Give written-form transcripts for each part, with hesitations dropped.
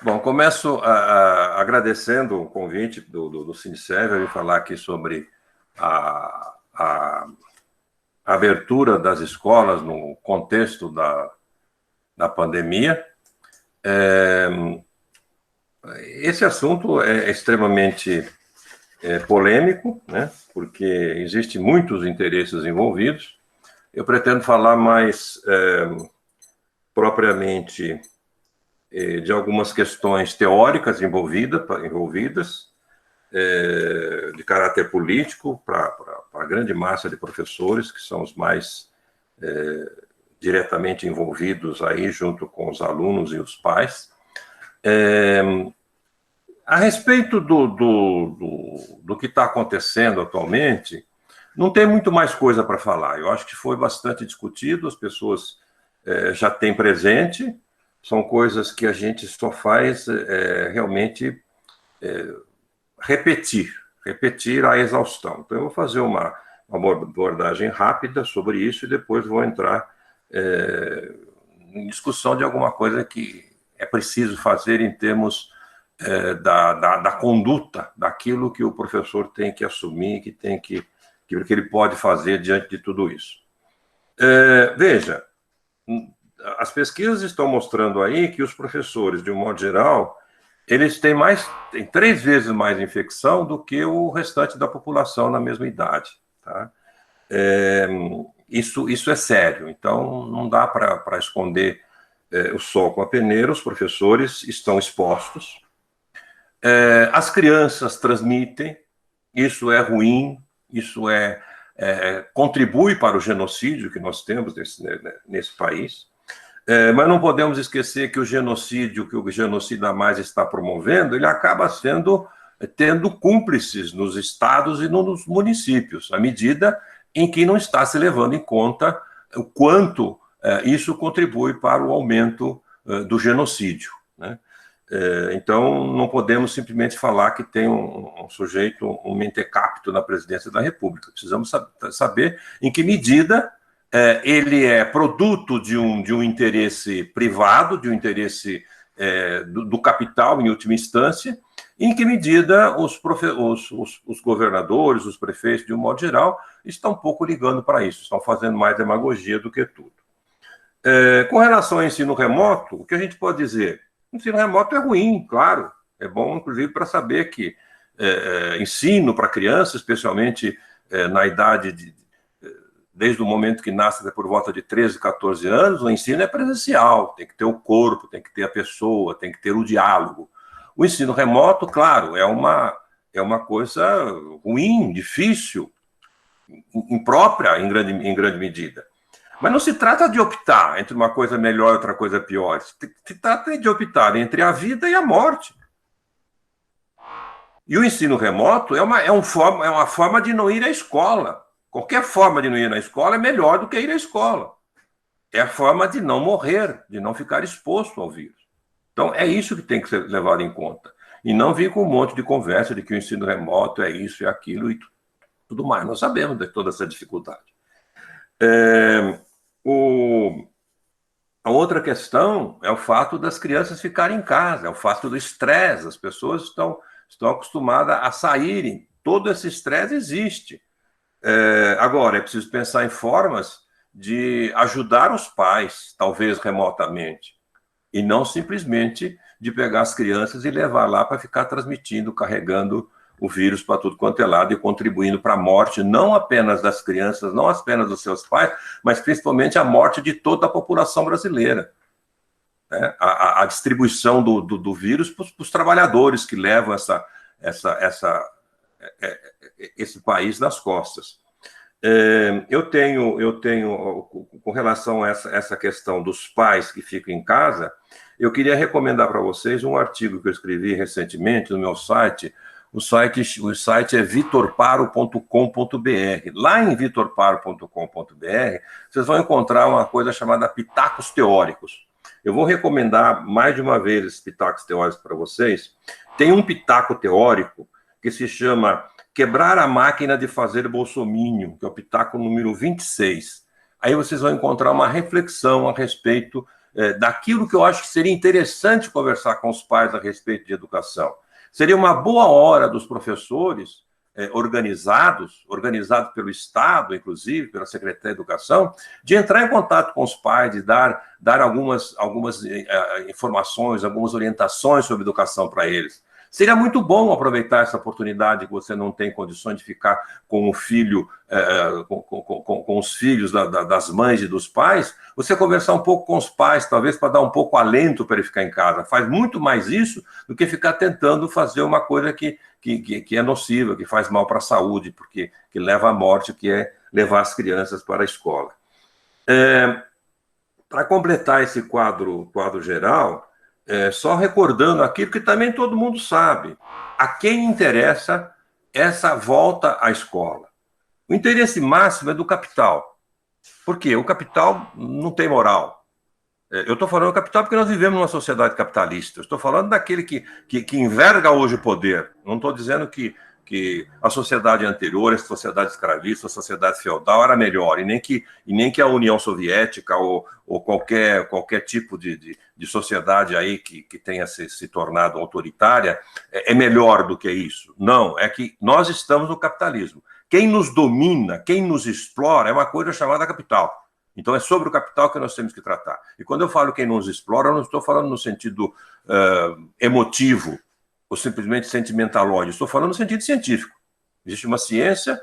Bom, começo agradecendo o convite do Sincef a vir falar aqui sobre a abertura das escolas no contexto da pandemia. Esse assunto é extremamente polêmico, né? Porque existem muitos interesses envolvidos. Eu pretendo falar mais propriamente de algumas questões teóricas envolvidas de caráter político para a grande massa de professores, que são os mais diretamente envolvidos aí junto com os alunos e os pais. A respeito do que está acontecendo atualmente, não tem muito mais coisa para falar. Eu acho que foi bastante discutido, as pessoas já têm presente, são coisas que a gente só faz realmente repetir a exaustão. Então, eu vou fazer uma abordagem rápida sobre isso e depois vou entrar em discussão de alguma coisa que é preciso fazer em termos da conduta, daquilo que o professor tem que assumir, que ele pode fazer diante de tudo isso. Veja, as pesquisas estão mostrando aí que os professores, de um modo geral, eles têm 3 vezes mais infecção do que o restante da população na mesma idade. Tá? Isso é sério, então não dá para esconder o sol com a peneira, os professores estão expostos. As crianças transmitem, isso é ruim, isso contribui para o genocídio que nós temos nesse país. Mas não podemos esquecer que o genocídio que o Genocida Mais está promovendo, ele acaba tendo cúmplices nos estados e nos municípios, à medida em que não está se levando em conta o quanto isso contribui para o aumento do genocídio, né? Então, não podemos simplesmente falar que tem um sujeito, um mentecapto na presidência da República. Precisamos saber em que medida ele é produto de um interesse privado, de um interesse do capital, em última instância, e em que medida os governadores, os prefeitos, de um modo geral, estão um pouco ligando para isso, estão fazendo mais demagogia do que tudo. Com relação ao ensino remoto, o que a gente pode dizer? O ensino remoto é ruim, claro, é bom, inclusive, para saber que ensino para criança, especialmente na idade desde o momento que nasce, por volta de 13, 14 anos, o ensino é presencial, tem que ter o corpo, tem que ter a pessoa, tem que ter o diálogo. O ensino remoto, claro, é uma coisa ruim, difícil, imprópria em grande medida. Mas não se trata de optar entre uma coisa melhor e outra coisa pior. Se trata de optar entre a vida e a morte. E o ensino remoto é uma forma de não ir à escola. Qualquer forma de não ir na escola é melhor do que ir à escola. É a forma de não morrer, de não ficar exposto ao vírus. Então, é isso que tem que ser levado em conta. E não vir com um monte de conversa de que o ensino remoto é isso e aquilo e tudo mais. Nós sabemos de toda essa dificuldade. A outra questão é o fato das crianças ficarem em casa, é o fato do estresse. As pessoas estão acostumadas a saírem. Todo esse estresse existe. Agora, é preciso pensar em formas de ajudar os pais, talvez remotamente, e não simplesmente de pegar as crianças e levar lá para ficar transmitindo, carregando o vírus para tudo quanto é lado e contribuindo para a morte, não apenas das crianças, não apenas dos seus pais, mas principalmente a morte de toda a população brasileira. A distribuição do vírus para os trabalhadores que levam esse país nas costas. Eu tenho, com relação a essa questão dos pais que ficam em casa, eu queria recomendar para vocês um artigo que eu escrevi recentemente no meu site. O site é vitorparo.com.br. Lá em vitorparo.com.br, vocês vão encontrar uma coisa chamada Pitacos Teóricos. Eu vou recomendar mais de uma vez esses pitacos teóricos para vocês. Tem um pitaco teórico que se chama Quebrar a Máquina de Fazer Bolsominion, que é o pitaco número 26. Aí vocês vão encontrar uma reflexão a respeito daquilo que eu acho que seria interessante conversar com os pais a respeito de educação. Seria uma boa hora dos professores organizados pelo Estado, inclusive, pela Secretaria de Educação, de entrar em contato com os pais, de dar algumas informações, algumas orientações sobre educação para eles. Seria muito bom aproveitar essa oportunidade que você não tem condições de ficar com o filho, com os filhos das mães e dos pais, você conversar um pouco com os pais, talvez para dar um pouco alento para ele ficar em casa. Faz muito mais isso do que ficar tentando fazer uma coisa que é nociva, que faz mal para a saúde, porque que leva à morte, que é levar as crianças para a escola. Para completar esse quadro geral, só recordando aquilo que também todo mundo sabe, a quem interessa essa volta à escola. O interesse máximo é do capital. Por quê? O capital não tem moral. Eu estou falando do capital porque nós vivemos numa sociedade capitalista. Estou falando daquele que enverga hoje o poder. Não estou dizendo que a sociedade anterior, a sociedade escravista, a sociedade feudal era melhor, e nem que a União Soviética ou qualquer tipo de sociedade aí que tenha se tornado autoritária é melhor do que isso. Não, é que nós estamos no capitalismo. Quem nos domina, quem nos explora é uma coisa chamada capital. Então, é sobre o capital que nós temos que tratar. E quando eu falo quem nos explora, eu não estou falando no sentido emotivo ou simplesmente sentimentalóide. Estou falando no sentido científico. Existe uma ciência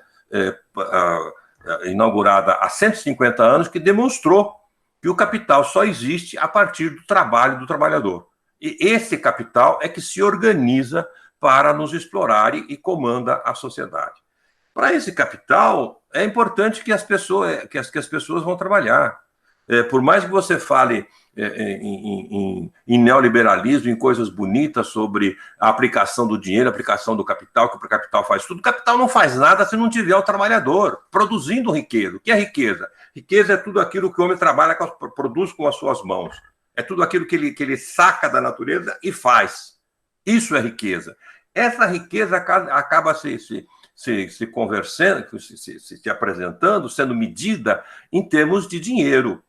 inaugurada há 150 anos que demonstrou que o capital só existe a partir do trabalho do trabalhador. E esse capital é que se organiza para nos explorar e comanda a sociedade. Para esse capital, é importante que as pessoas vão trabalhar. Por mais que você fale em neoliberalismo, em coisas bonitas sobre a aplicação do dinheiro, a aplicação do capital, que o capital faz tudo, o capital não faz nada se não tiver o trabalhador produzindo riqueza. O que é riqueza? Riqueza é tudo aquilo que o homem trabalha, produz com as suas mãos. É tudo aquilo que ele saca da natureza e faz. Isso é riqueza. Essa riqueza acaba se conversando, se apresentando, sendo medida em termos de dinheiro,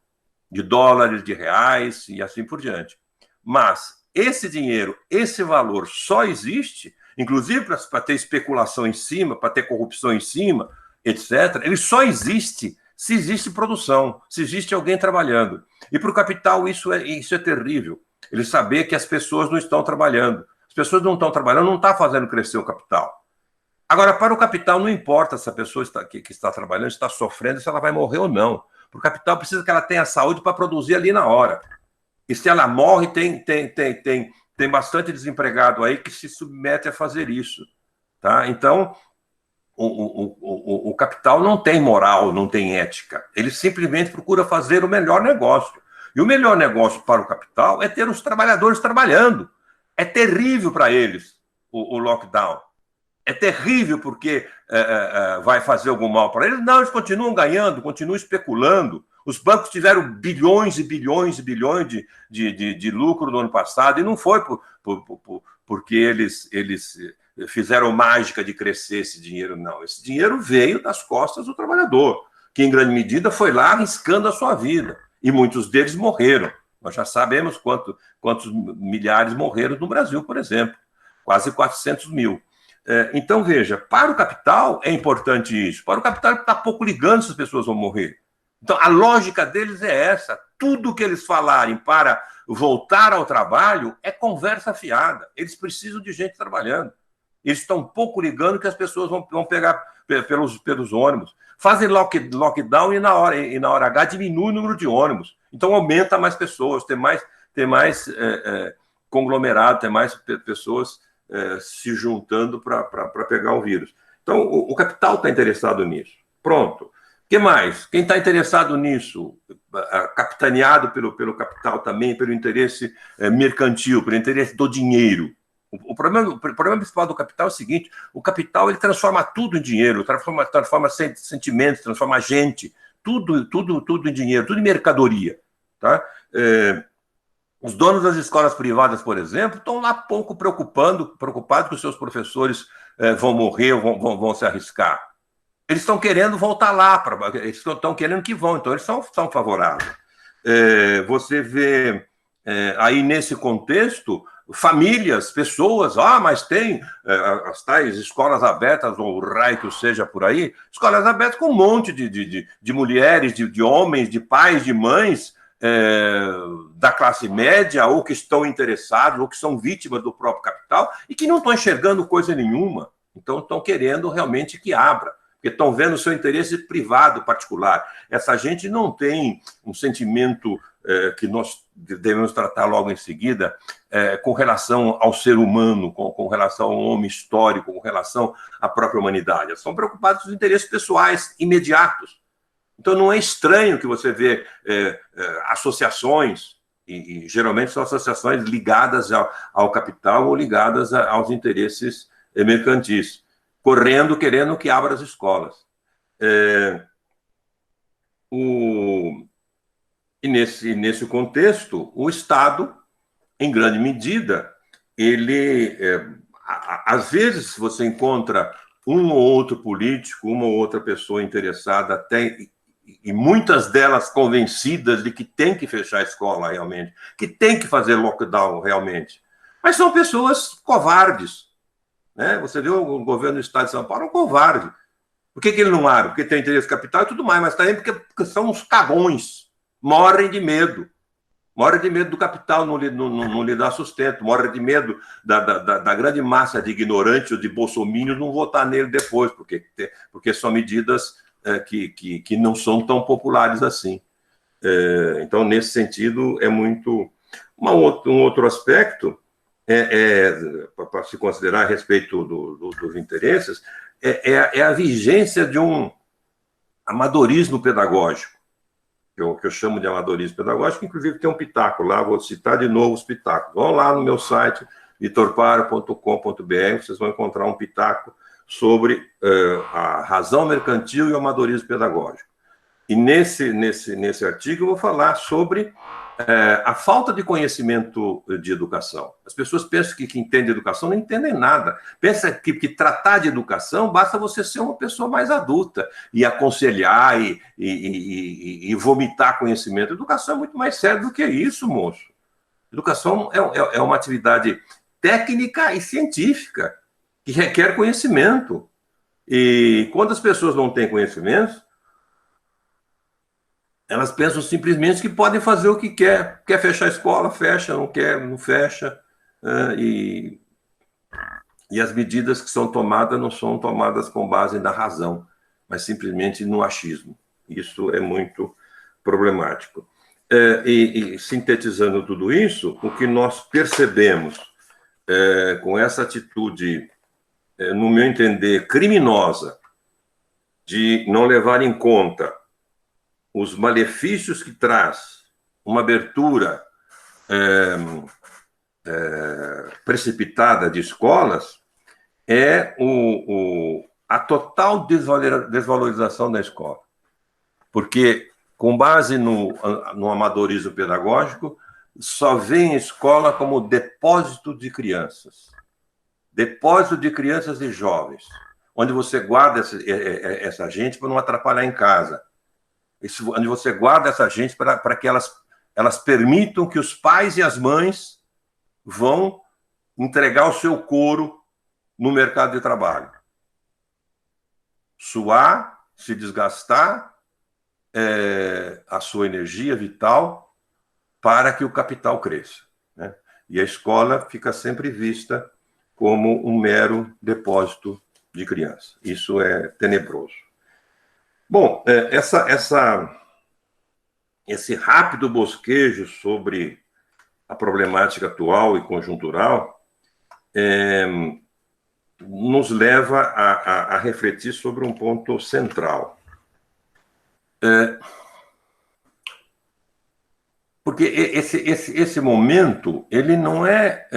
de dólares, de reais e assim por diante. Mas esse dinheiro, esse valor só existe, inclusive para ter especulação em cima, para ter corrupção em cima, etc. Ele só existe se existe produção, se existe alguém trabalhando. E para o capital isso é terrível. Ele saber que as pessoas não estão trabalhando. As pessoas não estão trabalhando, não está fazendo crescer o capital. Agora, para o capital, não importa se a pessoa que está trabalhando está sofrendo, se ela vai morrer ou não. Para o capital, precisa que ela tenha saúde para produzir ali na hora. E se ela morre, tem bastante desempregado aí que se submete a fazer isso. Tá? Então, o capital não tem moral, não tem ética. Ele simplesmente procura fazer o melhor negócio. E o melhor negócio para o capital é ter os trabalhadores trabalhando. É terrível para eles o lockdown. É terrível porque vai fazer algum mal para eles. Não, eles continuam ganhando, continuam especulando. Os bancos tiveram bilhões e bilhões e bilhões de lucro no ano passado, e não foi porque eles fizeram mágica de crescer esse dinheiro, não. Esse dinheiro veio das costas do trabalhador, que em grande medida foi lá arriscando a sua vida. E muitos deles morreram. Nós já sabemos quantos milhares morreram no Brasil, por exemplo. Quase 400 mil. Então, veja, para o capital é importante isso. Para o capital está pouco ligando se as pessoas vão morrer. Então, a lógica deles é essa. Tudo que eles falarem para voltar ao trabalho é conversa fiada. Eles precisam de gente trabalhando. Eles estão pouco ligando que as pessoas vão pegar pelos ônibus. Fazem lockdown e na hora H diminui o número de ônibus. Então, aumenta mais pessoas, tem mais conglomerado, tem mais pessoas se juntando para pegar o vírus. Então, o capital está interessado nisso. Pronto. O que mais? Quem está interessado nisso, capitaneado pelo capital também, pelo interesse mercantil, pelo interesse do dinheiro. O problema principal do capital é o seguinte: o capital ele transforma tudo em dinheiro, transforma sentimentos, transforma gente, tudo em dinheiro, tudo em mercadoria. Tá? Os donos das escolas privadas, por exemplo, estão lá pouco preocupados que os seus professores vão morrer, vão se arriscar. Eles estão querendo voltar lá, eles estão querendo que vão, então eles são favoráveis. Você vê aí nesse contexto famílias, pessoas, mas tem as tais escolas abertas, ou o raio que seja por aí, escolas abertas com um monte de mulheres, de homens, de pais, de mães da classe média, ou que estão interessados, ou que são vítimas do próprio capital, e que não estão enxergando coisa nenhuma. Então, estão querendo realmente que abra, porque estão vendo o seu interesse privado, particular. Essa gente não tem um sentimento que nós devemos tratar logo em seguida, com relação ao ser humano, com relação ao homem histórico, com relação à própria humanidade. Eles estão preocupados com os interesses pessoais imediatos. Então, não é estranho que você vê associações, e geralmente são associações ligadas ao capital ou ligadas aos interesses mercantis, correndo, querendo que abra as escolas. E nesse contexto, o Estado, em grande medida, ele, às vezes, você encontra um ou outro político, uma ou outra pessoa interessada, até, e muitas delas convencidas de que tem que fechar a escola realmente, que tem que fazer lockdown realmente. Mas são pessoas covardes. Né? Você vê o governo do Estado de São Paulo é um covarde. Por que ele não abre? Porque tem interesse capital e tudo mais, mas também porque são uns cagões. Morrem de medo. Morrem de medo do capital não lhe dar sustento. Morrem de medo da grande massa de ignorantes ou de bolsominions não votar nele depois, porque são medidas que não são tão populares assim. Então, nesse sentido, é muito... Um outro aspecto, para se considerar a respeito dos interesses, é a vigência de um amadorismo pedagógico, que eu chamo de amadorismo pedagógico, inclusive tem um pitaco lá, vou citar de novo os pitacos. Vão lá no meu site, vitorparo.com.br, vocês vão encontrar um pitaco sobre a razão mercantil e o amadorismo pedagógico. E nesse artigo eu vou falar sobre a falta de conhecimento de educação. As pessoas pensam que entendem educação, não entendem nada. Pensa que tratar de educação basta você ser uma pessoa mais adulta e aconselhar e vomitar conhecimento. Educação é muito mais sério do que isso, moço. Educação é uma atividade técnica e científica que requer conhecimento. E quando as pessoas não têm conhecimento, elas pensam simplesmente que podem fazer o que quer. Quer fechar a escola, fecha, não quer, não fecha. E as medidas que são tomadas não são tomadas com base na razão, mas simplesmente no achismo. Isso é muito problemático. E sintetizando tudo isso, o que nós percebemos com essa atitude, no meu entender, criminosa, de não levar em conta os malefícios que traz uma abertura precipitada de escolas, é a total desvalorização da escola. Porque, com base no amadorismo pedagógico, só vê a escola como depósito de crianças. Depósito de crianças e jovens, onde você guarda essa gente para não atrapalhar em casa. Onde você guarda essa gente para que elas permitam que os pais e as mães vão entregar o seu couro no mercado de trabalho. Suar, se desgastar a sua energia vital para que o capital cresça. Né? E a escola fica sempre vista como um mero depósito de criança. Isso é tenebroso. Bom, esse rápido bosquejo sobre a problemática atual e conjuntural nos leva a refletir sobre um ponto central. Porque esse momento, ele não é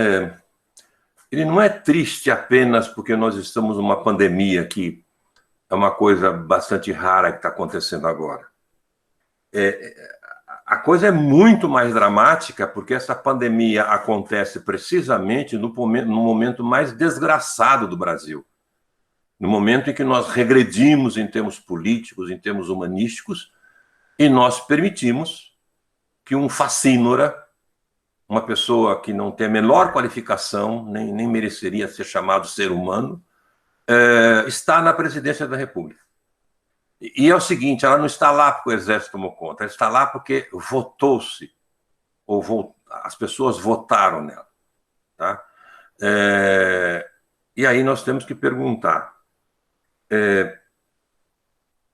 triste apenas porque nós estamos numa pandemia que é uma coisa bastante rara que está acontecendo agora. A coisa é muito mais dramática porque essa pandemia acontece precisamente no momento mais desgraçado do Brasil. No momento em que nós regredimos em termos políticos, em termos humanísticos, e nós permitimos que um facínora, uma pessoa que não tem a menor qualificação, nem mereceria ser chamado ser humano, está na presidência da República. E é o seguinte, ela não está lá porque o Exército tomou conta, ela está lá porque votou-se, as pessoas votaram nela. Tá? E aí nós temos que perguntar,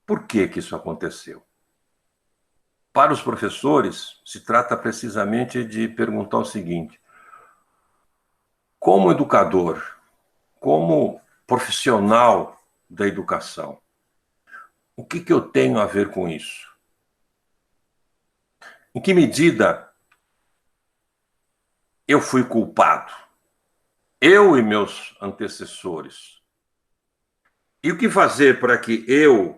por que isso aconteceu? Para os professores, se trata precisamente de perguntar o seguinte: como educador, como profissional da educação, o que eu tenho a ver com isso? Em que medida eu fui culpado? Eu e meus antecessores. E o que fazer para que eu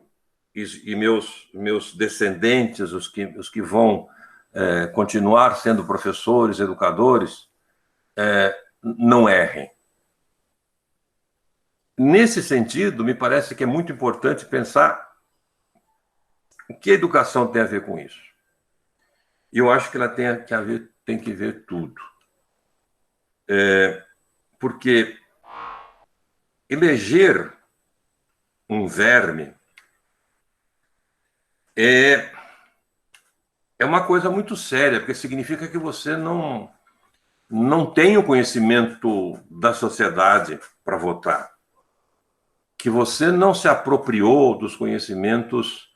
e meus descendentes, os que vão continuar sendo professores, educadores, não errem? Nesse sentido, me parece que é muito importante pensar o que a educação tem a ver com isso. E eu acho que ela tem que ver tudo. Porque eleger um verme é uma coisa muito séria, porque significa que você não tem o conhecimento da sociedade para votar, que você não se apropriou dos conhecimentos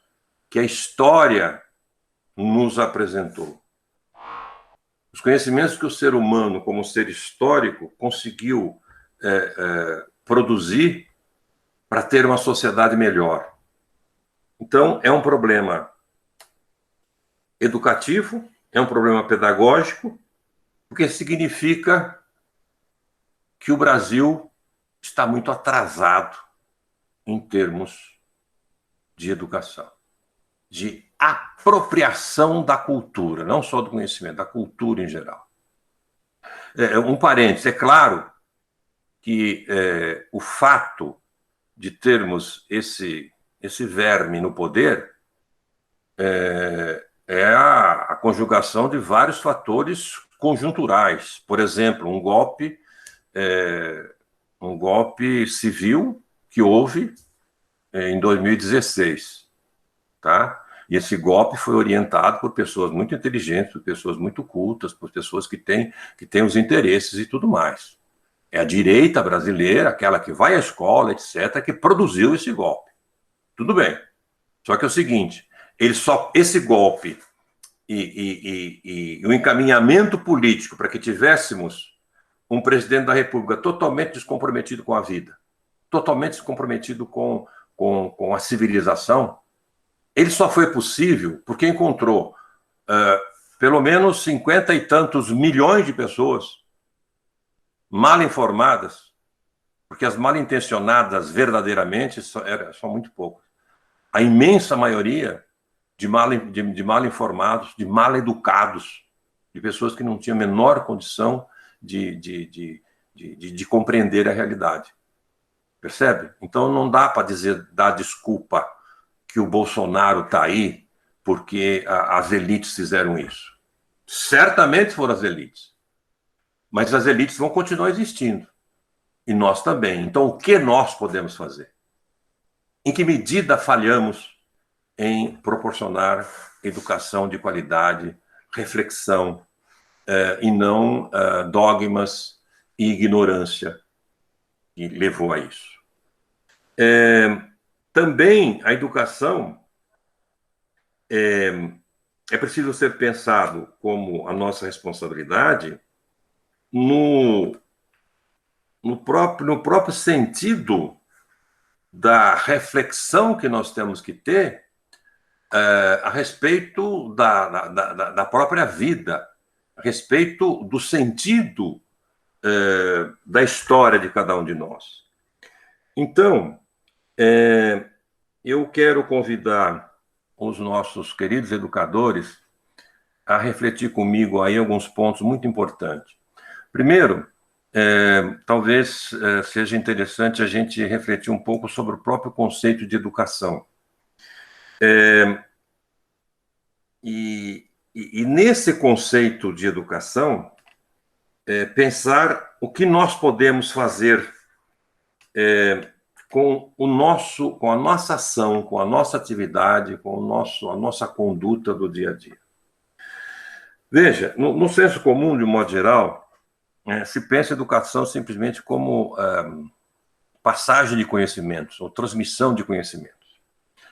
que a história nos apresentou. Os conhecimentos que o ser humano, como ser histórico, conseguiu produzir para ter uma sociedade melhor. Então, é um problema educativo, é um problema pedagógico, porque significa que o Brasil está muito atrasado em termos de educação, de apropriação da cultura, não só do conhecimento, da cultura em geral. Um parênteses, é claro que o fato de termos esse verme no poder é a conjugação de vários fatores conjunturais. Por exemplo, um golpe civil que houve em 2016, tá? E esse golpe foi orientado por pessoas muito inteligentes, por pessoas muito cultas, por pessoas que têm os interesses e tudo mais. É a direita brasileira, aquela que vai à escola, etc., que produziu esse golpe. Tudo bem. Só que é o seguinte, esse golpe e o encaminhamento político para que tivéssemos um presidente da República totalmente descomprometido com a vida, totalmente descomprometido com a civilização, ele só foi possível porque encontrou pelo menos 50 e tantos milhões de pessoas mal informadas, porque as mal intencionadas verdadeiramente são muito poucas. A imensa maioria de mal informados, de mal educados, de pessoas que não tinham a menor condição de compreender a realidade. Percebe? Então não dá para dar desculpa que o Bolsonaro está aí porque as elites fizeram isso. Certamente foram as elites. Mas as elites vão continuar existindo. E nós também. Então, o que nós podemos fazer? Em que medida falhamos em proporcionar educação de qualidade, reflexão, e não dogmas e ignorância que levou a isso? Também a educação é preciso ser pensado como a nossa responsabilidade no próprio sentido da reflexão que nós temos que ter a respeito da própria vida, a respeito do sentido da história de cada um de nós. Então, eu quero convidar os nossos queridos educadores a refletir comigo aí alguns pontos muito importantes. Primeiro, talvez seja interessante a gente refletir um pouco sobre o próprio conceito de educação. E E nesse conceito de educação, pensar o que nós podemos fazer com a nossa ação, com a nossa atividade, com a nossa conduta do dia a dia. Veja, no senso comum, de um modo geral, se pensa educação simplesmente como passagem de conhecimentos ou transmissão de conhecimentos.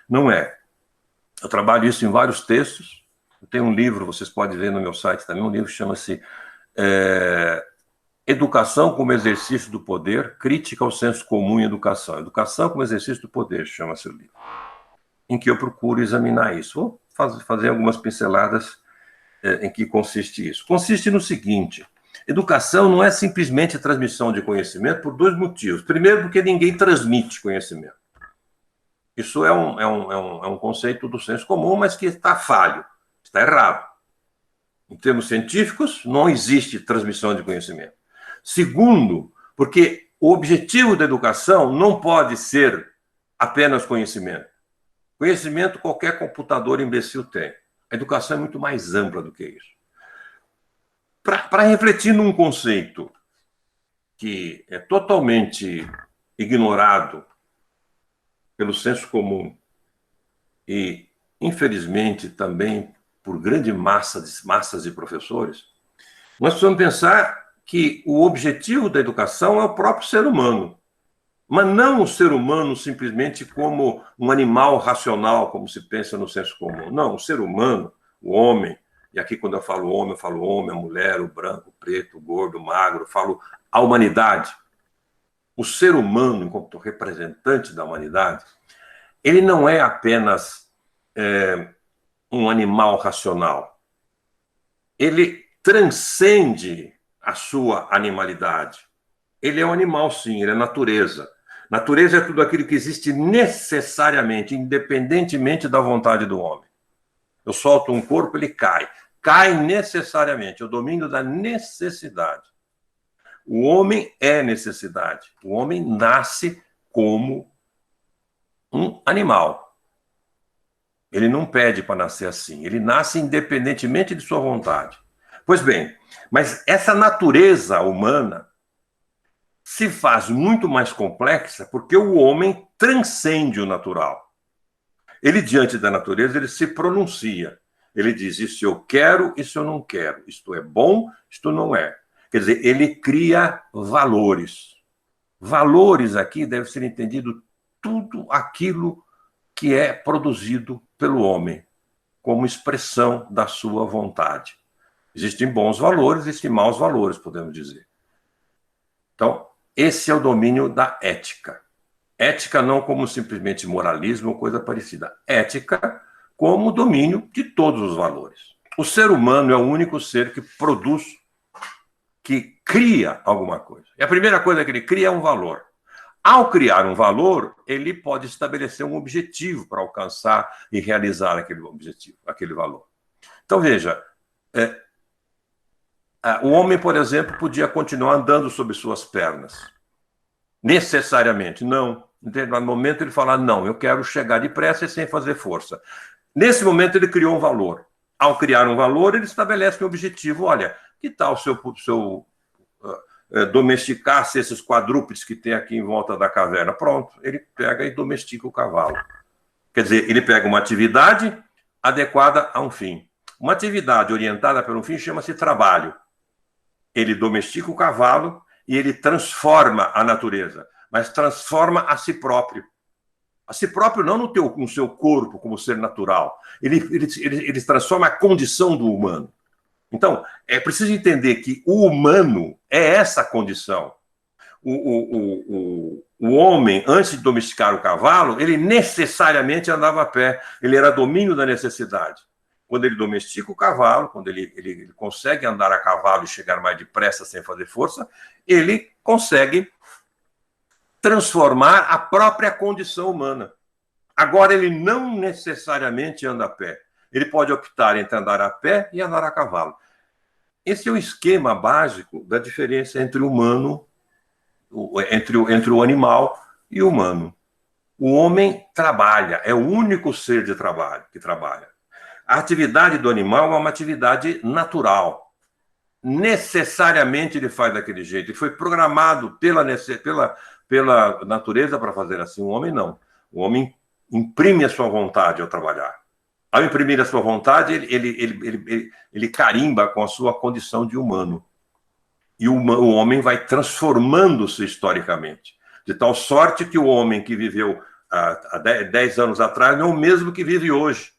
Não é. Eu trabalho isso em vários textos. Eu tenho um livro, vocês podem ver no meu site também, um livro que chama-se Educação como Exercício do Poder, Crítica ao Senso Comum em Educação. Educação como Exercício do Poder, chama-se o livro, em que eu procuro examinar isso. Vou fazer algumas pinceladas em que consiste isso. Consiste no seguinte: educação não é simplesmente transmissão de conhecimento por dois motivos. Primeiro, porque ninguém transmite conhecimento. Isso é um conceito do senso comum, mas que está falho, está errado. Em termos científicos, não existe transmissão de conhecimento. Segundo, porque o objetivo da educação não pode ser apenas conhecimento. Conhecimento qualquer computador imbecil tem. A educação é muito mais ampla do que isso. Para refletir num conceito que é totalmente ignorado pelo senso comum e, infelizmente, também por grande massas de professores, nós precisamos pensar que o objetivo da educação é o próprio ser humano, mas não o ser humano simplesmente como um animal racional, como se pensa no senso comum. Não, o ser humano, o homem, e aqui quando eu falo homem, a mulher, o branco, o preto, o gordo, o magro, eu falo a humanidade. O ser humano, enquanto representante da humanidade, ele não é apenas um animal racional. Ele transcende a sua animalidade. Ele é um animal, sim, ele é natureza. Natureza é tudo aquilo que existe necessariamente, independentemente da vontade do homem. Eu solto um corpo, ele cai. Cai necessariamente, é o domínio da necessidade. O homem é necessidade. O homem nasce como um animal. Ele não pede para nascer assim. Ele nasce independentemente de sua vontade. Pois bem, mas essa natureza humana se faz muito mais complexa porque o homem transcende o natural. Ele, diante da natureza, ele se pronuncia. Ele diz, isso eu quero, isso eu não quero. Isto é bom, isto não é. Quer dizer, ele cria valores. Valores aqui deve ser entendido tudo aquilo que é produzido pelo homem, como expressão da sua vontade. Existem bons valores, existem maus valores, podemos dizer. Então, esse é o domínio da ética. Ética não como simplesmente moralismo ou coisa parecida. Ética como domínio de todos os valores. O ser humano é o único ser que produz, que cria alguma coisa. E a primeira coisa que ele cria é um valor. Ao criar um valor, ele pode estabelecer um objetivo para alcançar e realizar aquele objetivo, aquele valor. Então, veja, o homem, por exemplo, podia continuar andando sobre suas pernas. Necessariamente, não. No momento ele fala, não, eu quero chegar depressa e sem fazer força. Nesse momento ele criou um valor. Ao criar um valor, ele estabelece um objetivo. Olha, que tal se eu domesticasse esses quadrúpedes que tem aqui em volta da caverna? Pronto, ele pega e domestica o cavalo. Quer dizer, ele pega uma atividade adequada a um fim. Uma atividade orientada para um fim chama-se trabalho. Ele domestica o cavalo e ele transforma a natureza, mas transforma a si próprio. A si próprio não no seu corpo como ser natural. Ele transforma a condição do humano. Então, é preciso entender que o humano é essa condição. O homem, antes de domesticar o cavalo, ele necessariamente andava a pé. Ele era domínio da necessidade. Quando ele domestica o cavalo, quando ele consegue andar a cavalo e chegar mais depressa sem fazer força, ele consegue transformar a própria condição humana. Agora, ele não necessariamente anda a pé. Ele pode optar entre andar a pé e andar a cavalo. Esse é o esquema básico da diferença entre o humano, entre o animal e o humano. O homem trabalha, é o único ser de trabalho que trabalha. A atividade do animal é uma atividade natural. Necessariamente ele faz daquele jeito. Ele foi programado pela natureza para fazer assim. O homem não. O homem imprime a sua vontade ao trabalhar. Ao imprimir a sua vontade, ele carimba com a sua condição de humano. E o homem vai transformando-se historicamente. De tal sorte que o homem que viveu há 10 anos atrás não é o mesmo que vive hoje.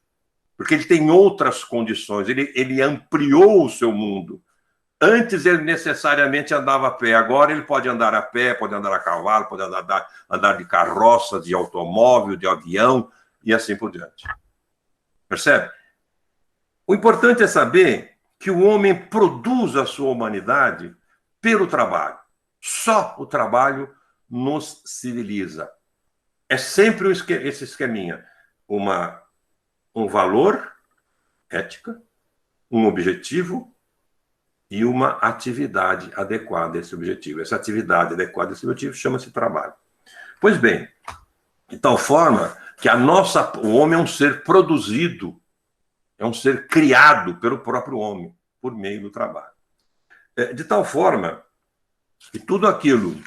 Porque ele tem outras condições, ele ampliou o seu mundo. Antes ele necessariamente andava a pé, agora ele pode andar a pé, pode andar a cavalo, pode andar de carroça, de automóvel, de avião e assim por diante. Percebe? O importante é saber que o homem produz a sua humanidade pelo trabalho. Só o trabalho nos civiliza. É sempre esse esqueminha. Um valor, ética, um objetivo e uma atividade adequada a esse objetivo. Essa atividade adequada a esse objetivo chama-se trabalho. Pois bem, de tal forma que o homem é um ser produzido, é um ser criado pelo próprio homem, por meio do trabalho. De tal forma que tudo aquilo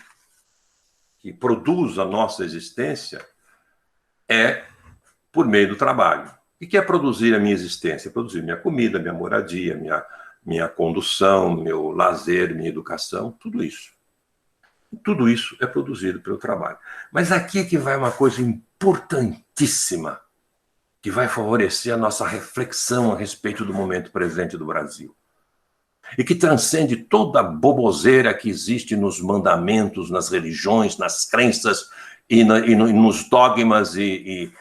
que produz a nossa existência é por meio do trabalho. O que é produzir a minha existência? Produzir minha comida, minha moradia, minha condução, meu lazer, minha educação, tudo isso. Tudo isso é produzido pelo trabalho. Mas aqui é que vai uma coisa importantíssima, que vai favorecer a nossa reflexão a respeito do momento presente do Brasil. E que transcende toda a boboseira que existe nos mandamentos, nas religiões, nas crenças e nos dogmas e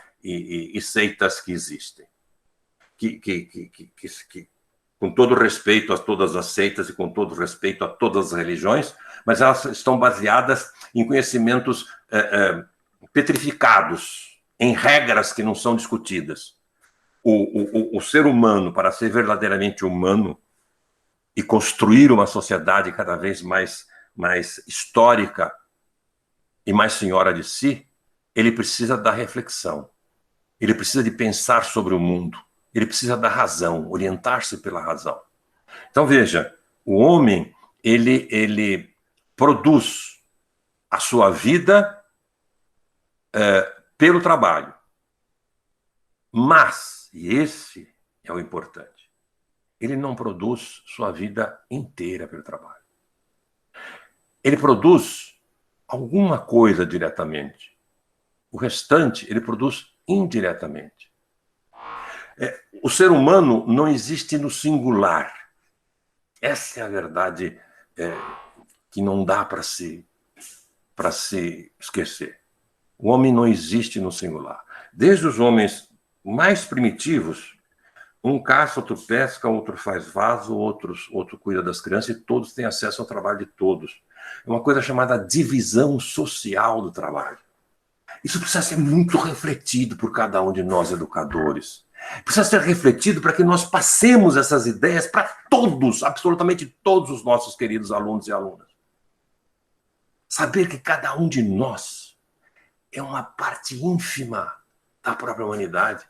seitas que existem. Com todo respeito a todas as seitas e com todo respeito a todas as religiões, mas elas estão baseadas em conhecimentos petrificados, em regras que não são discutidas. O ser humano, para ser verdadeiramente humano e construir uma sociedade cada vez mais histórica e mais senhora de si, ele precisa da reflexão. Ele precisa de pensar sobre o mundo. Ele precisa da razão, orientar-se pela razão. Então, veja, o homem, ele produz a sua vida pelo trabalho. Mas, e esse é o importante, ele não produz sua vida inteira pelo trabalho. Ele produz alguma coisa diretamente. O restante, ele produz indiretamente. O ser humano não existe no singular. Essa é a verdade que não dá para se esquecer. O homem não existe no singular. Desde os homens mais primitivos, um caça, outro pesca, outro faz vaso, outro cuida das crianças, e todos têm acesso ao trabalho de todos. É uma coisa chamada divisão social do trabalho. Isso precisa ser muito refletido por cada um de nós, educadores. Precisa ser refletido para que nós passemos essas ideias para todos, absolutamente todos os nossos queridos alunos e alunas. Saber que cada um de nós é uma parte ínfima da própria humanidade,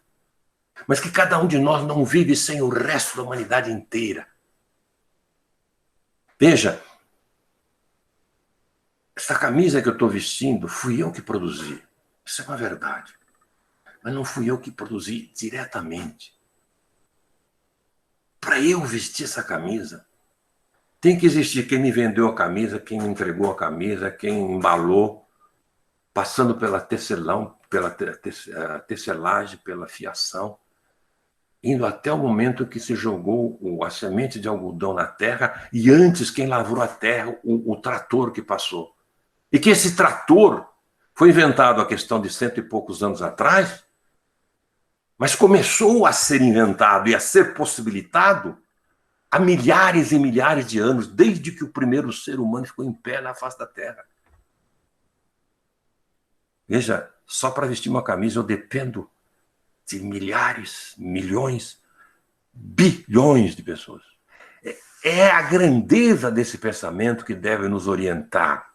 mas que cada um de nós não vive sem o resto da humanidade inteira. Veja, essa camisa que eu estou vestindo, fui eu que produzi. Isso é uma verdade. Mas não fui eu que produzi diretamente. Para eu vestir essa camisa, tem que existir quem me vendeu a camisa, quem me entregou a camisa, quem embalou, passando pela tecelão, pela tecelagem, pela fiação, indo até o momento que se jogou a semente de algodão na terra, e antes quem lavrou a terra, o trator que passou. E que esse trator foi inventado a questão de 100 e poucos anos atrás, mas começou a ser inventado e a ser possibilitado há milhares e milhares de anos, desde que o primeiro ser humano ficou em pé na face da Terra. Veja, só para vestir uma camisa eu dependo de milhares, milhões, bilhões de pessoas. É a grandeza desse pensamento que deve nos orientar.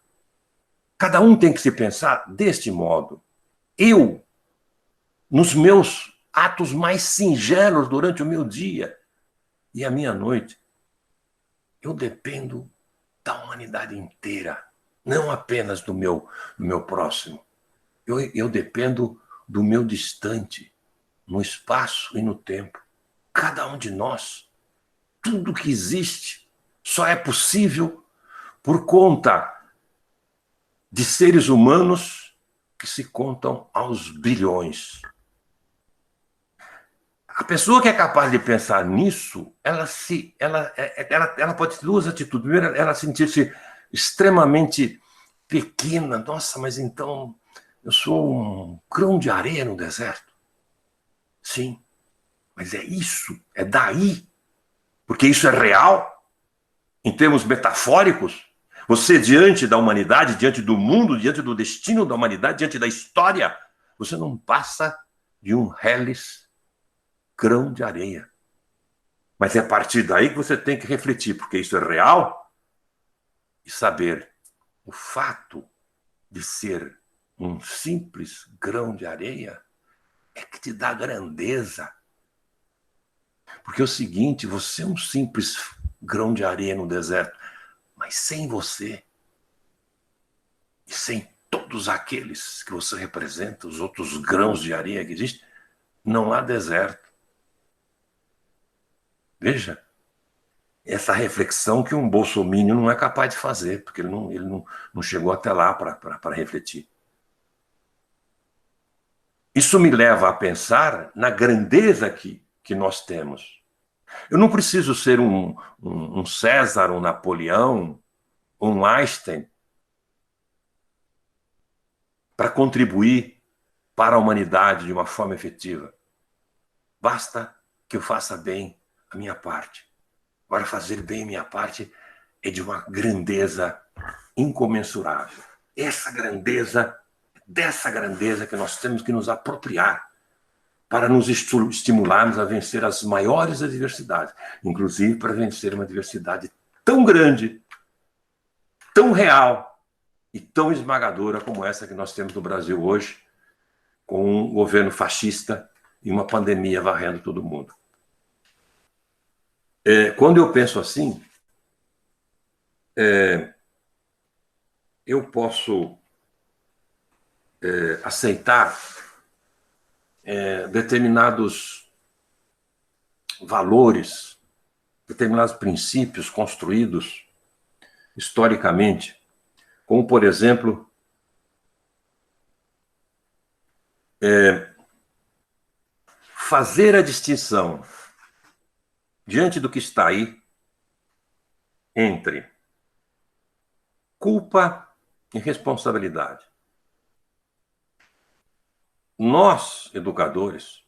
Cada um tem que se pensar deste modo. Eu, nos meus atos mais singelos durante o meu dia e a minha noite. Eu dependo da humanidade inteira, não apenas do meu próximo. Eu dependo do meu distante, no espaço e no tempo. Cada um de nós, tudo que existe, só é possível por conta de seres humanos que se contam aos bilhões. A pessoa que é capaz de pensar nisso, ela pode ter duas atitudes. Primeiro, ela sentir-se extremamente pequena. Nossa, mas então eu sou um grão de areia no deserto. Sim, mas é isso, é daí, porque isso é real, em termos metafóricos. Você, diante da humanidade, diante do mundo, diante do destino da humanidade, diante da história, você não passa de um reles grão de areia. Mas é a partir daí que você tem que refletir, porque isso é real, e saber o fato de ser um simples grão de areia é que te dá grandeza. Porque é o seguinte, você é um simples grão de areia no deserto, mas sem você, e sem todos aqueles que você representa, os outros grãos de areia que existem, não há deserto. Veja, essa reflexão que um bolsominion não é capaz de fazer, porque ele não chegou até lá para refletir. Isso me leva a pensar na grandeza que nós temos. Eu não preciso ser um César, um Napoleão, um Einstein para contribuir para a humanidade de uma forma efetiva. Basta que eu faça bem a minha parte. Agora, fazer bem a minha parte é de uma grandeza incomensurável. Dessa grandeza que nós temos que nos apropriar para nos estimularmos a vencer as maiores adversidades, inclusive para vencer uma adversidade tão grande, tão real e tão esmagadora como essa que nós temos no Brasil hoje, com um governo fascista e uma pandemia varrendo todo mundo. Quando eu penso assim, eu posso aceitar determinados valores, determinados princípios construídos historicamente, como, por exemplo, fazer a distinção, diante do que está aí, entre culpa e responsabilidade. Nós, educadores,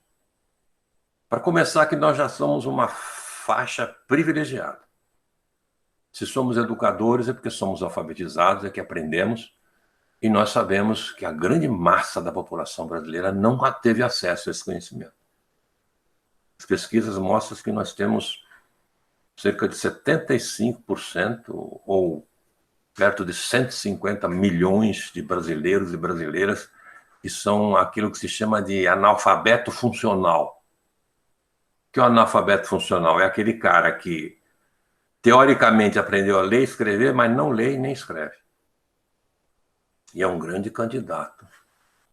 para começar, que nós já somos uma faixa privilegiada. Se somos educadores, é porque somos alfabetizados, é que aprendemos, e nós sabemos que a grande massa da população brasileira não teve acesso a esse conhecimento. As pesquisas mostram que nós temos cerca de 75% ou perto de 150 milhões de brasileiros e brasileiras que são aquilo que se chama de analfabeto funcional. O que é o analfabeto funcional? É aquele cara que, teoricamente, aprendeu a ler e escrever, mas não lê e nem escreve. E é um grande candidato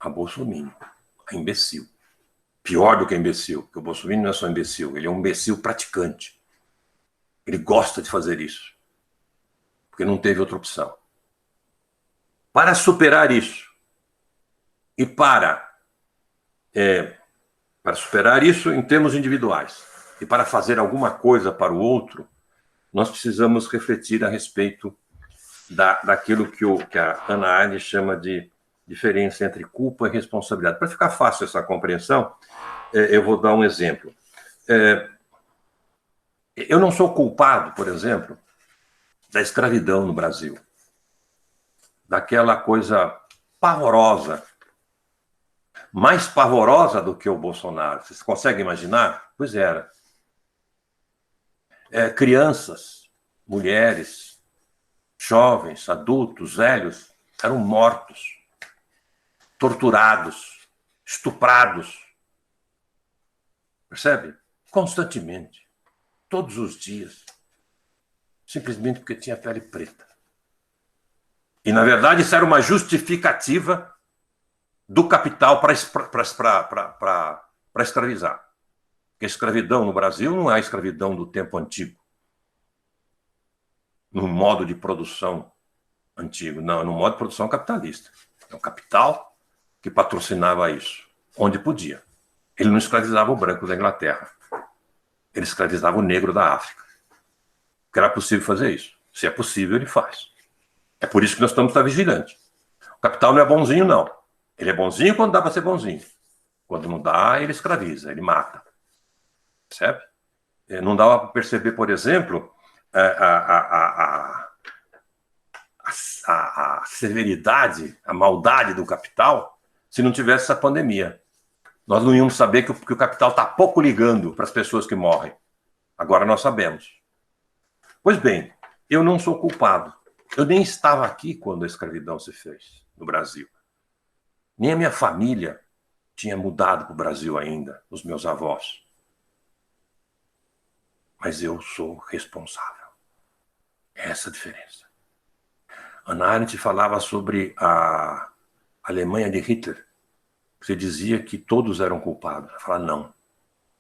a bolsominion, a imbecil. Pior do que imbecil, porque o bolsominion não é só imbecil, ele é um imbecil praticante. Ele gosta de fazer isso, porque não teve outra opção. Para superar isso, e para superar isso em termos individuais, e para fazer alguma coisa para o outro, nós precisamos refletir a respeito daquilo que a Hannah Arendt chama de diferença entre culpa e responsabilidade. Para ficar fácil essa compreensão, eu vou dar um exemplo. Eu não sou culpado, por exemplo, da escravidão no Brasil, daquela coisa pavorosa, mais pavorosa do que o Bolsonaro. Vocês conseguem imaginar? Pois era. Crianças, mulheres, jovens, adultos, velhos, eram mortos, torturados, estuprados. Percebe? Constantemente, todos os dias, simplesmente porque tinha pele preta. E, na verdade, isso era uma justificativa do capital para escravizar. Porque a escravidão no Brasil não é a escravidão do tempo antigo, no modo de produção antigo, não, é no modo de produção capitalista. É o capital que patrocinava isso, onde podia. Ele não escravizava o branco da Inglaterra, ele escravizava o negro da África. Porque era possível fazer isso. Se é possível, ele faz. É por isso que nós estamos estar vigilantes. O capital não é bonzinho, não. Ele é bonzinho quando dá para ser bonzinho. Quando não dá, ele escraviza, ele mata. Percebe? Não dava para perceber, por exemplo, a severidade, a maldade do capital se não tivesse essa pandemia. Nós não íamos saber que o capital está pouco ligando para as pessoas que morrem. Agora nós sabemos. Pois bem, eu não sou culpado. Eu nem estava aqui quando a escravidão se fez no Brasil. Nem a minha família tinha mudado para o Brasil ainda, os meus avós. Mas eu sou responsável. É essa a diferença. Hannah Arendt falava sobre a Alemanha de Hitler. Você dizia que todos eram culpados. Ela fala, não,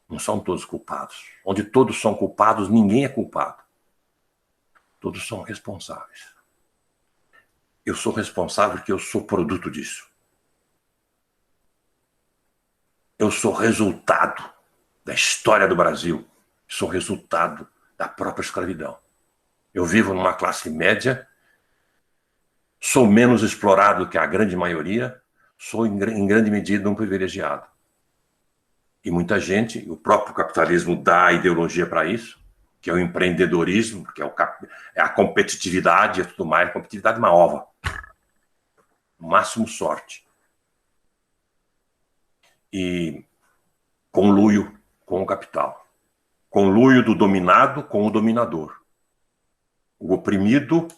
não são todos culpados. Onde todos são culpados, ninguém é culpado. Todos são responsáveis. Eu sou responsável porque eu sou produto disso. Eu sou resultado da história do Brasil. Sou resultado da própria escravidão. Eu vivo numa classe média, sou menos explorado que a grande maioria, sou em grande medida um privilegiado. E muita gente, o próprio capitalismo dá a ideologia para isso, que é o empreendedorismo, que é a competitividade e tudo mais. A competitividade é uma ova. No máximo sorte. E conluio com o capital. Conluio do dominado com o dominador. O oprimido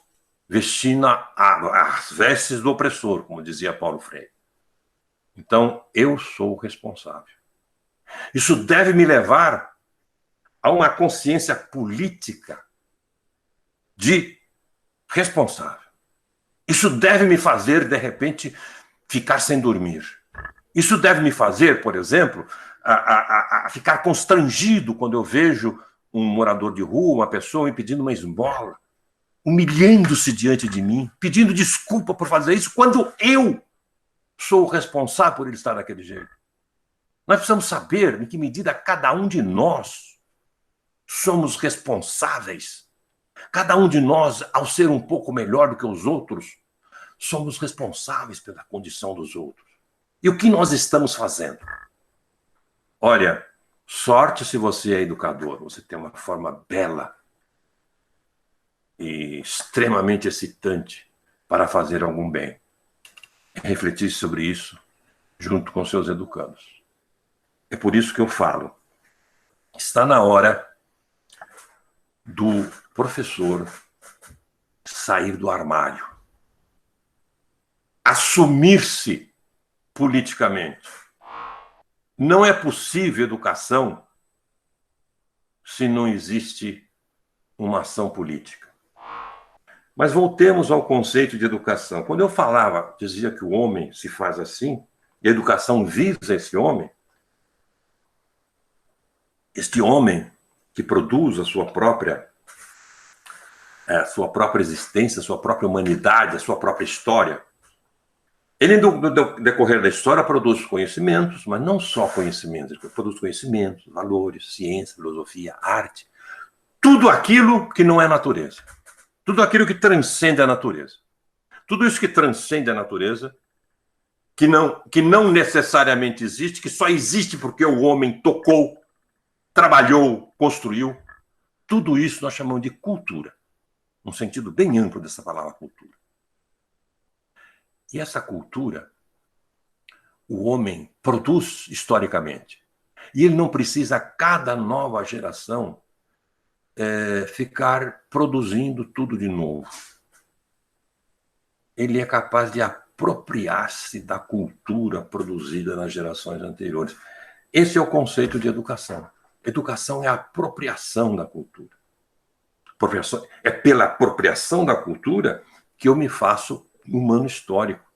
vestindo as vestes do opressor, como dizia Paulo Freire. Então, eu sou o responsável. Isso deve me levar a uma consciência política de responsável. Isso deve me fazer, de repente, ficar sem dormir. Isso deve me fazer, por exemplo, a ficar constrangido quando eu vejo um morador de rua, uma pessoa me pedindo uma esmola, humilhando-se diante de mim, pedindo desculpa por fazer isso, quando eu sou o responsável por ele estar daquele jeito. Nós precisamos saber em que medida cada um de nós somos responsáveis. Cada um de nós, ao ser um pouco melhor do que os outros, somos responsáveis pela condição dos outros. E o que nós estamos fazendo? Olha, sorte se você é educador, você tem uma forma bela e extremamente excitante para fazer algum bem. Refletir sobre isso junto com seus educandos. É por isso que eu falo, está na hora do professor sair do armário, assumir-se politicamente. Não é possível educação se não existe uma ação política. Mas voltemos ao conceito de educação. Quando eu falava, dizia que o homem se faz assim, e a educação visa esse homem, este homem que produz a sua própria existência, a sua própria humanidade, a sua própria história. Ele, no decorrer da história, produz conhecimentos, mas não só conhecimentos, ele produz conhecimentos, valores, ciência, filosofia, arte, tudo aquilo que não é natureza, tudo aquilo que transcende a natureza. Tudo isso que transcende a natureza, que não necessariamente existe, que só existe porque o homem tocou, trabalhou, construiu, tudo isso nós chamamos de cultura, num sentido bem amplo dessa palavra cultura. E essa cultura, o homem produz historicamente. E ele não precisa, a cada nova geração, ficar produzindo tudo de novo. Ele é capaz de apropriar-se da cultura produzida nas gerações anteriores. Esse é o conceito de educação. Educação é a apropriação da cultura. É pela apropriação da cultura que eu me faço humano histórico.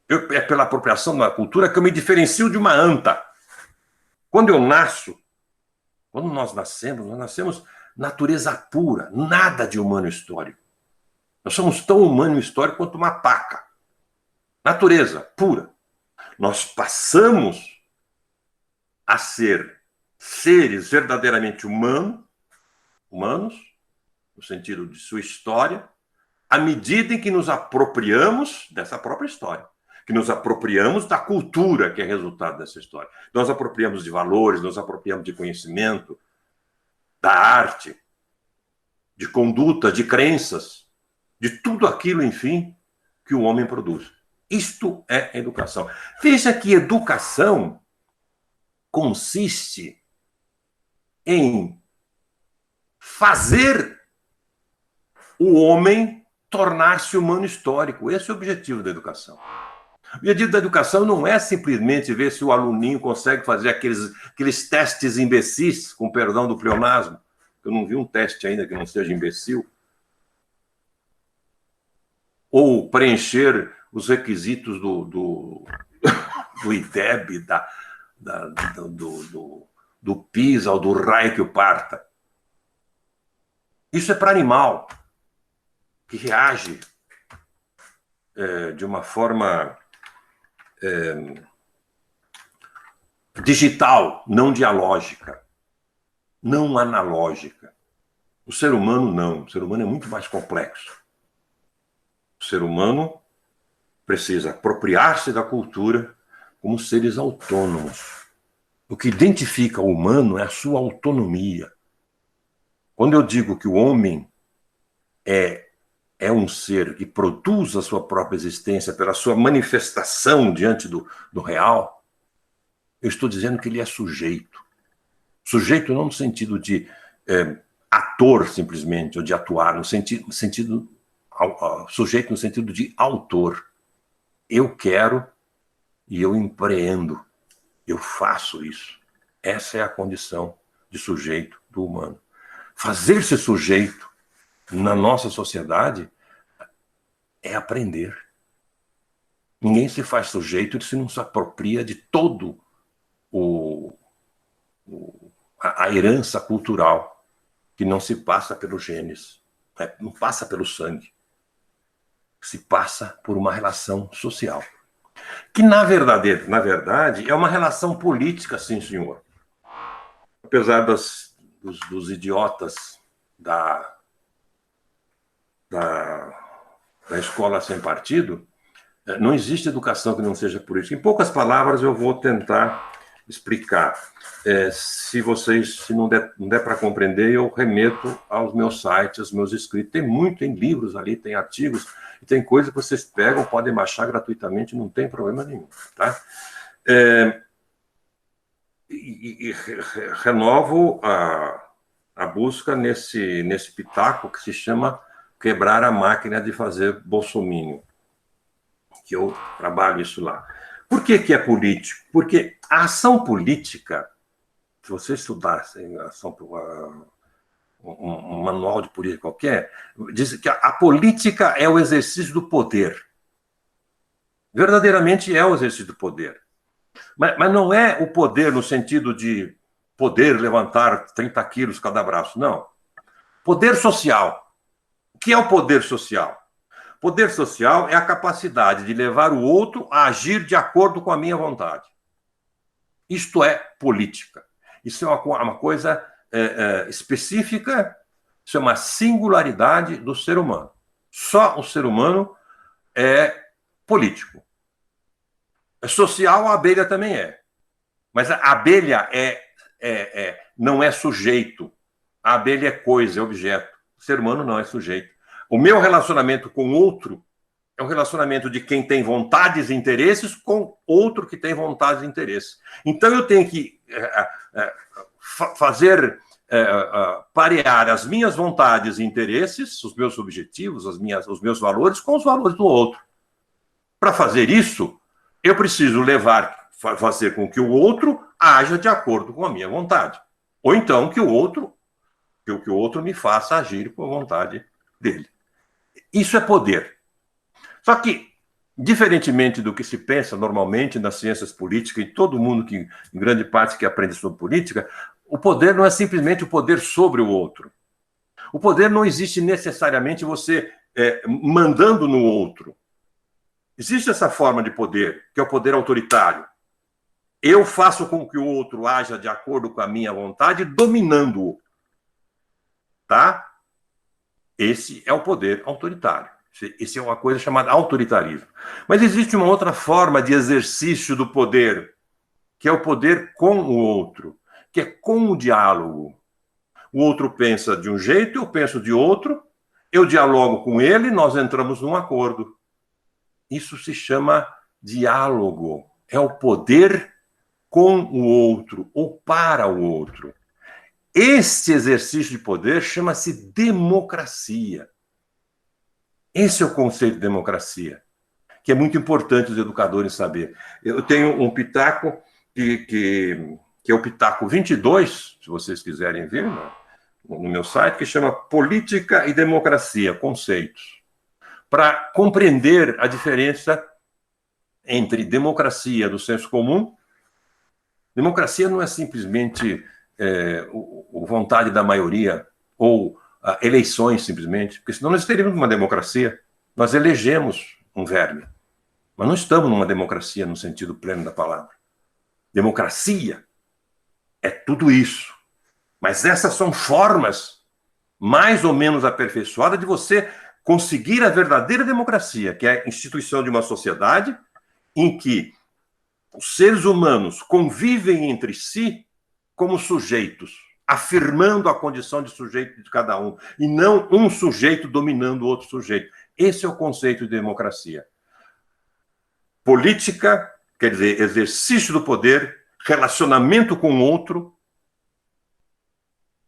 É pela apropriação da cultura que eu me diferencio de uma anta. Quando nós nascemos natureza pura, nada de humano histórico. Nós somos tão humano histórico quanto uma paca. Natureza pura. Nós passamos a ser seres verdadeiramente humanos, no sentido de sua história, à medida em que nos apropriamos dessa própria história, que nos apropriamos da cultura que é resultado dessa história. Nós apropriamos de valores, nós apropriamos de conhecimento, da arte, de conduta, de crenças, de tudo aquilo, enfim, que o homem produz. Isto é educação. Veja que educação consiste em fazer o homem tornar-se humano histórico. Esse é o objetivo da educação. O objetivo da educação não é simplesmente ver se o aluninho consegue fazer aqueles testes imbecis, com perdão do pleonasmo. Eu não vi um teste ainda que não seja imbecil. Ou preencher os requisitos do IDEB, do PISA ou do raio que o parta. Isso é para animal, que reage de uma forma digital, não dialógica, não analógica. O ser humano não. O ser humano é muito mais complexo. O ser humano precisa apropriar-se da cultura como seres autônomos. O que identifica o humano é a sua autonomia. Quando eu digo que o homem é um ser que produz a sua própria existência pela sua manifestação diante do real, eu estou dizendo que ele é sujeito. Sujeito não no sentido de ator, simplesmente, ou de atuar, sujeito no sentido de autor. Eu quero e eu empreendo. Eu faço isso. Essa é a condição de sujeito do humano. Fazer-se sujeito na nossa sociedade é aprender. Ninguém se faz sujeito se não se apropria de todo a herança cultural que não se passa pelos genes, não passa pelo sangue, se passa por uma relação social. Que, na verdade, é uma relação política, sim, senhor. Apesar dos idiotas da escola sem partido, não existe educação que não seja política. Em poucas palavras, eu vou tentar explicar. Se não der para compreender, eu remeto aos meus sites, aos meus escritos. Tem livros ali, tem artigos, e tem coisa que vocês pegam, podem baixar gratuitamente, não tem problema nenhum. Tá? Renovo a busca nesse pitaco que se chama quebrar a máquina de fazer bolsominion, que eu trabalho isso lá. Por que é político? Porque a ação política, se você estudasse um manual de política qualquer, diz que a política é o exercício do poder. Verdadeiramente é o exercício do poder. Mas não é o poder no sentido de poder levantar 30 quilos cada braço, não. Poder social. O que é o poder social? Poder social é a capacidade de levar o outro a agir de acordo com a minha vontade. Isto é política. Isso é uma coisa específica, isso é uma singularidade do ser humano. Só o ser humano é político. É social, a abelha também é. Mas a abelha não é sujeito. A abelha é coisa, é objeto. O ser humano não é sujeito. O meu relacionamento com o outro é um relacionamento de quem tem vontades e interesses com outro que tem vontades e interesses. Então eu tenho que parear as minhas vontades e interesses, os meus objetivos, os meus valores, com os valores do outro. Para fazer isso, eu preciso fazer com que o outro haja de acordo com a minha vontade. Ou então que o outro me faça agir com a vontade dele. Isso é poder. Só que, diferentemente do que se pensa normalmente nas ciências políticas, e todo mundo que, em grande parte, que aprende sobre política, o poder não é simplesmente o poder sobre o outro. O poder não existe necessariamente você mandando no outro. Existe essa forma de poder, que é o poder autoritário. Eu faço com que o outro haja de acordo com a minha vontade, dominando-o. Tá? Esse é o poder autoritário. Isso é uma coisa chamada autoritarismo. Mas existe uma outra forma de exercício do poder, que é o poder com o outro, que é com o diálogo. O outro pensa de um jeito, eu penso de outro, eu dialogo com ele, nós entramos num acordo. Isso se chama diálogo. É o poder com o outro ou para o outro. Este exercício de poder chama-se democracia. Esse é o conceito de democracia, que é muito importante os educadores saber. Eu tenho um pitaco que é o pitaco 22, se vocês quiserem ver no meu site, que chama Política e Democracia, Conceitos, para compreender a diferença entre democracia do senso comum. Democracia não é simplesmente vontade da maioria ou eleições, simplesmente, porque senão nós teríamos uma democracia. Nós elegemos um verme, mas não estamos numa democracia no sentido pleno da palavra. Democracia é tudo isso. Mas essas são formas mais ou menos aperfeiçoadas de você conseguir a verdadeira democracia, que é a instituição de uma sociedade em que os seres humanos convivem entre si como sujeitos, afirmando a condição de sujeito de cada um, e não um sujeito dominando o outro sujeito. Esse é o conceito de democracia. Política, quer dizer, exercício do poder, relacionamento com o outro,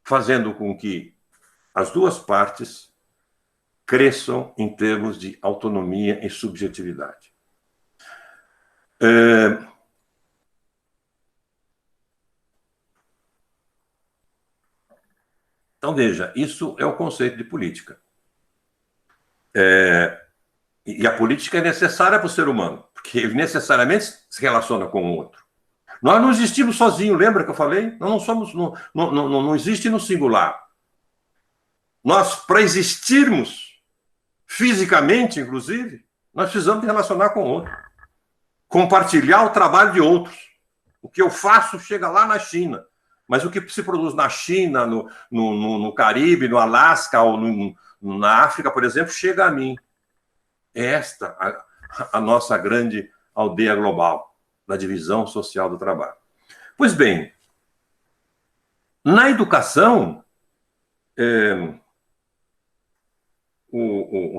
fazendo com que as duas partes cresçam em termos de autonomia e subjetividade. Então, veja, isso é o conceito de política. E a política é necessária para o ser humano, porque ele necessariamente se relaciona com o outro. Nós não existimos sozinhos, lembra que eu falei? Nós não somos, não existe no singular. Nós, para existirmos fisicamente, inclusive, nós precisamos de relacionar com o outro. Compartilhar o trabalho de outros. O que eu faço chega lá na China, mas o que se produz na China, no Caribe, no Alasca ou na África, por exemplo, chega a mim. É esta a nossa grande aldeia global, da divisão social do trabalho. Pois bem, na educação,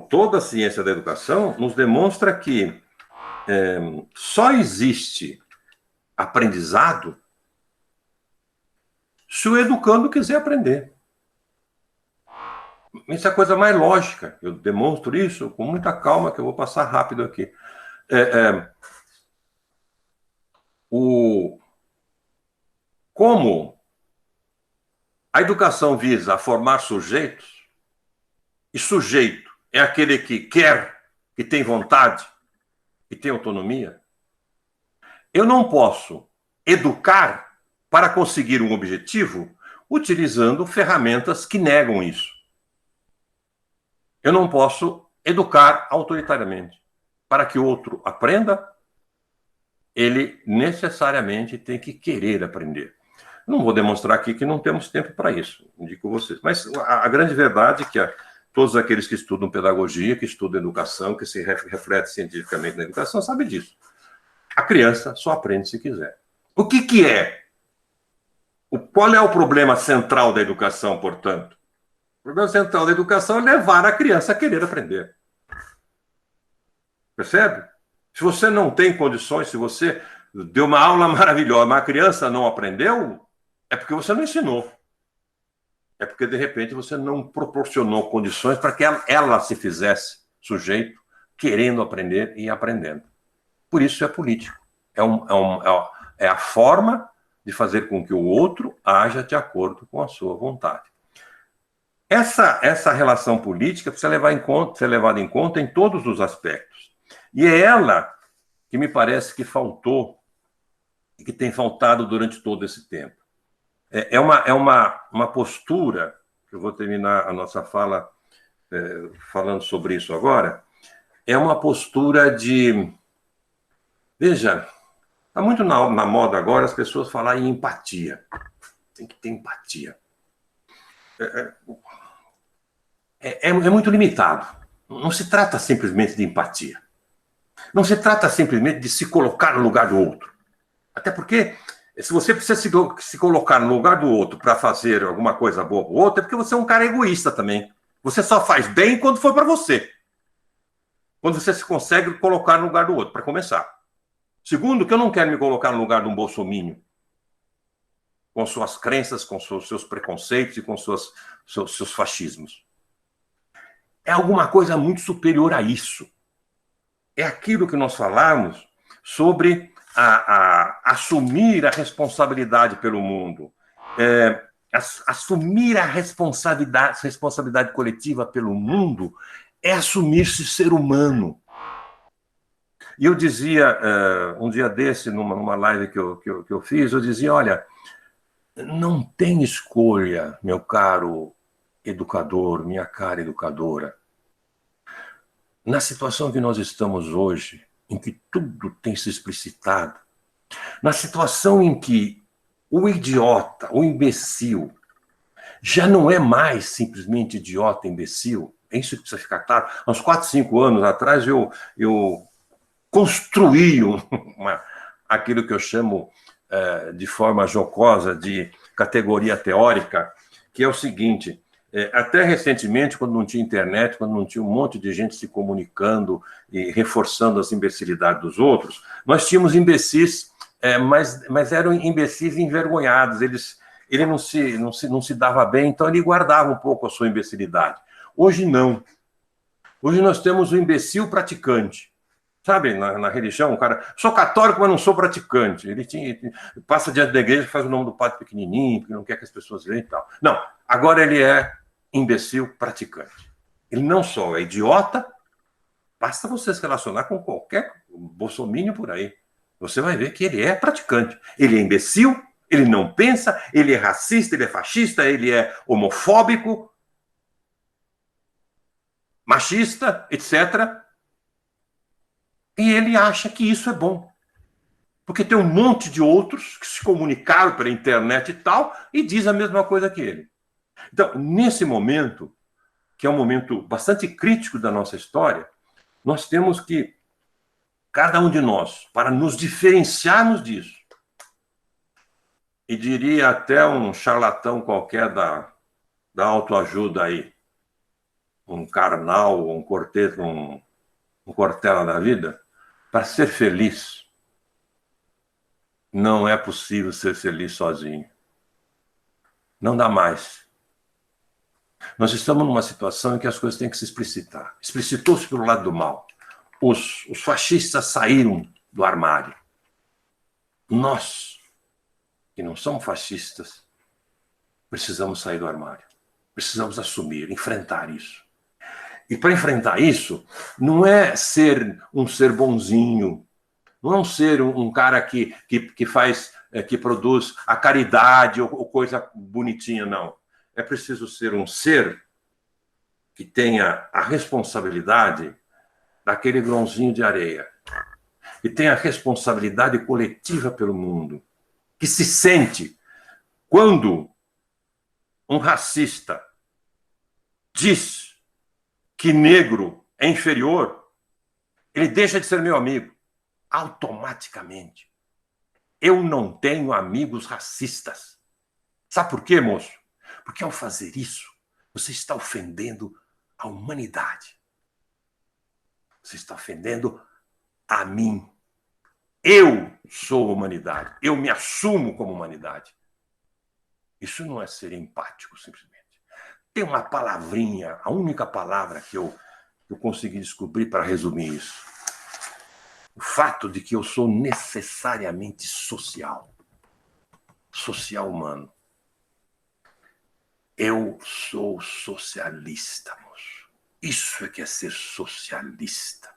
toda a ciência da educação nos demonstra que só existe aprendizado se o educando quiser aprender. Isso é a coisa mais lógica. Eu demonstro isso com muita calma, que eu vou passar rápido aqui. Como a educação visa formar sujeitos, e sujeito é aquele que quer, que tem vontade, que tem autonomia, eu não posso educar para conseguir um objetivo utilizando ferramentas que negam isso. Eu não posso educar autoritariamente. Para que o outro aprenda, ele necessariamente tem que querer aprender. Não vou demonstrar aqui que não temos tempo para isso, indico vocês. Mas a grande verdade é que todos aqueles que estudam pedagogia, que estudam educação, que se refletem cientificamente na educação, sabem disso. A criança só aprende se quiser. O que é? Qual é o problema central da educação, portanto? O problema central da educação é levar a criança a querer aprender. Percebe? Se você não tem condições, se você deu uma aula maravilhosa, mas a criança não aprendeu, é porque você não ensinou. É porque, de repente, você não proporcionou condições para que ela se fizesse sujeito, querendo aprender e aprendendo. Por isso é político. É a forma de fazer com que o outro haja de acordo com a sua vontade. Essa relação política precisa ser levada em conta em todos os aspectos. E é ela que me parece que faltou e que tem faltado durante todo esse tempo. É uma postura, que eu vou terminar a nossa fala falando sobre isso agora, é uma postura de... Veja, está muito na moda agora as pessoas falarem em empatia. Tem que ter empatia. É muito limitado. Não se trata simplesmente de empatia. Não se trata simplesmente de se colocar no lugar do outro. Até porque, se você precisa se colocar no lugar do outro para fazer alguma coisa boa para o outro, é porque você é um cara egoísta também. Você só faz bem quando for para você. Quando você se consegue colocar no lugar do outro, para começar. Segundo, que eu não quero me colocar no lugar de um bolsominion, com suas crenças, com seus preconceitos e com seus fascismos. É alguma coisa muito superior a isso. É aquilo que nós falamos sobre assumir a responsabilidade pelo mundo, assumir a responsabilidade coletiva pelo mundo é assumir-se ser humano. E eu dizia, um dia desse, numa live que eu fiz, eu dizia, olha, não tem escolha, meu caro educador, minha cara educadora. Na situação que nós estamos hoje, em que tudo tem se explicitado, na situação em que o idiota, o imbecil, já não é mais simplesmente idiota, imbecil, é isso que precisa ficar claro. Há uns 4, 5 anos atrás, eu construí aquilo que eu chamo de forma jocosa de categoria teórica, que é o seguinte: até recentemente, quando não tinha internet, quando não tinha um monte de gente se comunicando e reforçando as imbecilidades dos outros, nós tínhamos imbecis, mas eram imbecis envergonhados. Ele não se dava bem, então ele guardava um pouco a sua imbecilidade. Hoje não. Hoje nós temos o imbecil praticante. Sabe, na religião, o cara, sou católico, mas não sou praticante. Ele passa diante da igreja, faz o nome do padre pequenininho, porque não quer que as pessoas vejam e tal. Não, agora ele é imbecil praticante. Ele não só é idiota, basta você se relacionar com qualquer bolsominion por aí. Você vai ver que ele é praticante. Ele é imbecil, ele não pensa, ele é racista, ele é fascista, ele é homofóbico, machista, etc., e ele acha que isso é bom. Porque tem um monte de outros que se comunicaram pela internet e tal, e diz a mesma coisa que ele. Então, nesse momento, que é um momento bastante crítico da nossa história, nós temos que, cada um de nós, para nos diferenciarmos disso, e diria até um charlatão qualquer da autoajuda aí, um Karnal, um Cortella da vida, para ser feliz, não é possível ser feliz sozinho. Não dá mais. Nós estamos numa situação em que as coisas têm que se explicitar. Explicitou-se pelo lado do mal. Os fascistas saíram do armário. Nós, que não somos fascistas, precisamos sair do armário. Precisamos assumir, enfrentar isso. E para enfrentar isso, não é ser um ser bonzinho, não é ser um cara que faz, que produz a caridade ou coisa bonitinha, não. É preciso ser um ser que tenha a responsabilidade daquele grãozinho de areia, que tenha a responsabilidade coletiva pelo mundo, que se sente quando um racista diz que negro é inferior, ele deixa de ser meu amigo. Automaticamente. Eu não tenho amigos racistas. Sabe por quê, moço? Porque ao fazer isso, você está ofendendo a humanidade. Você está ofendendo a mim. Eu sou humanidade. Eu me assumo como humanidade. Isso não é ser empático, simplesmente. Tem uma palavrinha, a única palavra que eu consegui descobrir para resumir isso. O fato de que eu sou necessariamente social. social humano. Eu sou socialista, moço. Isso é que é ser socialista.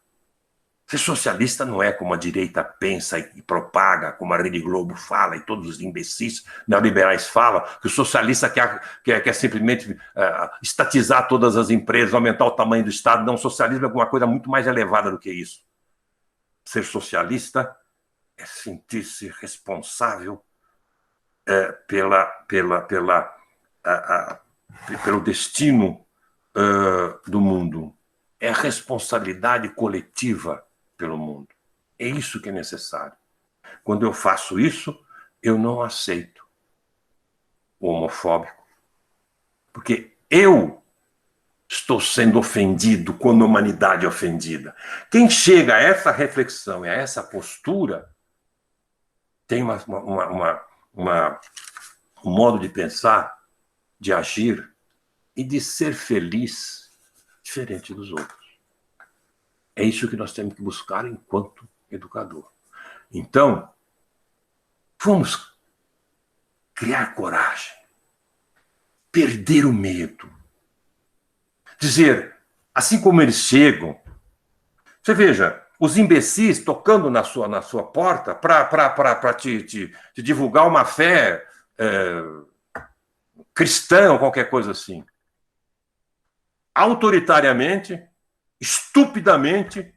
Ser socialista não é como a direita pensa e propaga, como a Rede Globo fala e todos os imbecis neoliberais falam, que o socialista quer simplesmente estatizar todas as empresas, aumentar o tamanho do Estado. Não, o socialismo é alguma coisa muito mais elevada do que isso. Ser socialista é sentir-se responsável pelo destino do mundo. É a responsabilidade coletiva pelo mundo. É isso que é necessário. Quando eu faço isso, eu não aceito o homofóbico, porque eu estou sendo ofendido quando a humanidade é ofendida. Quem chega a essa reflexão e a essa postura tem um modo de pensar, de agir e de ser feliz diferente dos outros. É isso que nós temos que buscar enquanto educador. Então, vamos criar coragem, perder o medo, dizer, assim como eles chegam, você veja, os imbecis tocando na sua porta para te divulgar uma fé cristã ou qualquer coisa assim. Autoritariamente, estupidamente,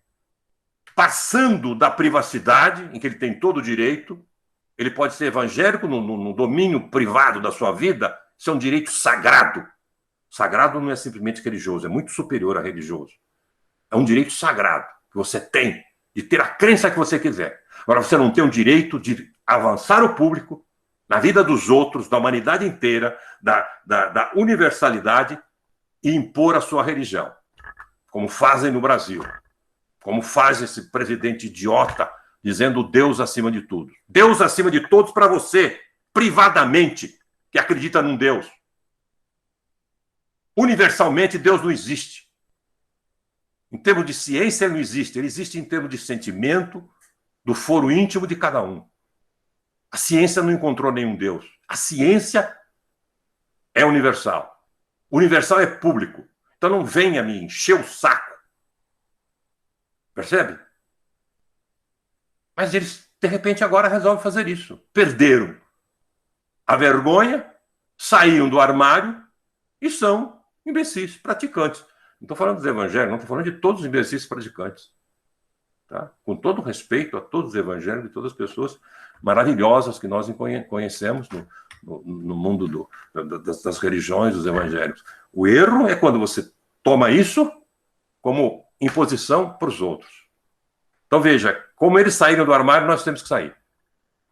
passando da privacidade, em que ele tem todo o direito, ele pode ser evangélico no domínio privado da sua vida, isso é um direito sagrado. Sagrado não é simplesmente religioso, é muito superior a religioso. É um direito sagrado que você tem de ter a crença que você quiser. Agora, você não tem o direito de avançar o público na vida dos outros, da humanidade inteira, da universalidade e impor a sua religião, como fazem no Brasil. Como faz esse presidente idiota dizendo Deus acima de tudo. Deus acima de todos para você, privadamente, que acredita num Deus. Universalmente, Deus não existe. Em termos de ciência, ele não existe. Ele existe em termos de sentimento, do foro íntimo de cada um. A ciência não encontrou nenhum Deus. A ciência é universal. O universal é público. Então não venha me encher o saco. Percebe? Mas eles, de repente, agora resolvem fazer isso. Perderam a vergonha, saíram do armário e são imbecis, praticantes. Não estou falando dos evangélicos, não estou falando de todos os imbecis praticantes. Tá? Com todo respeito a todos os evangélicos e todas as pessoas maravilhosas que nós conhecemos no mundo das religiões, dos evangélicos. O erro é quando você toma isso como imposição para os outros. Então, veja, como eles saíram do armário, nós temos que sair.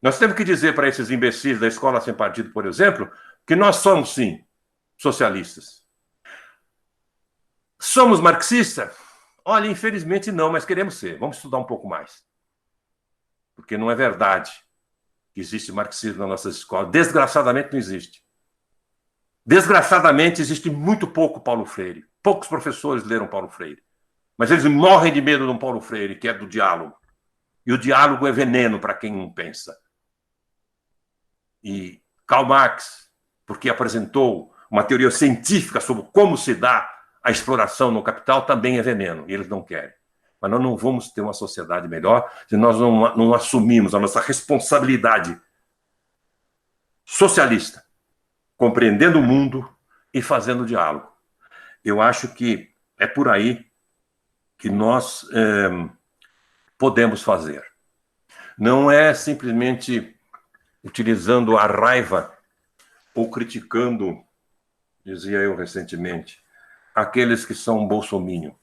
Nós temos que dizer para esses imbecis da Escola Sem Partido, por exemplo, que nós somos, sim, socialistas. Somos marxistas? Olha, infelizmente não, mas queremos ser. Vamos estudar um pouco mais. Porque não é verdade que existe marxismo na nossa escola. Desgraçadamente não existe. Desgraçadamente existe muito pouco Paulo Freire. Poucos professores leram Paulo Freire. Mas eles morrem de medo de um Paulo Freire, que é do diálogo. E o diálogo é veneno para quem não pensa. E Karl Marx, porque apresentou uma teoria científica sobre como se dá a exploração no capital, também é veneno, e eles não querem. Mas nós não vamos ter uma sociedade melhor se nós não assumimos a nossa responsabilidade socialista, compreendendo o mundo e fazendo diálogo. Eu acho que é por aí que nós podemos fazer. Não é simplesmente utilizando a raiva ou criticando, dizia eu recentemente, aqueles que são bolsominion.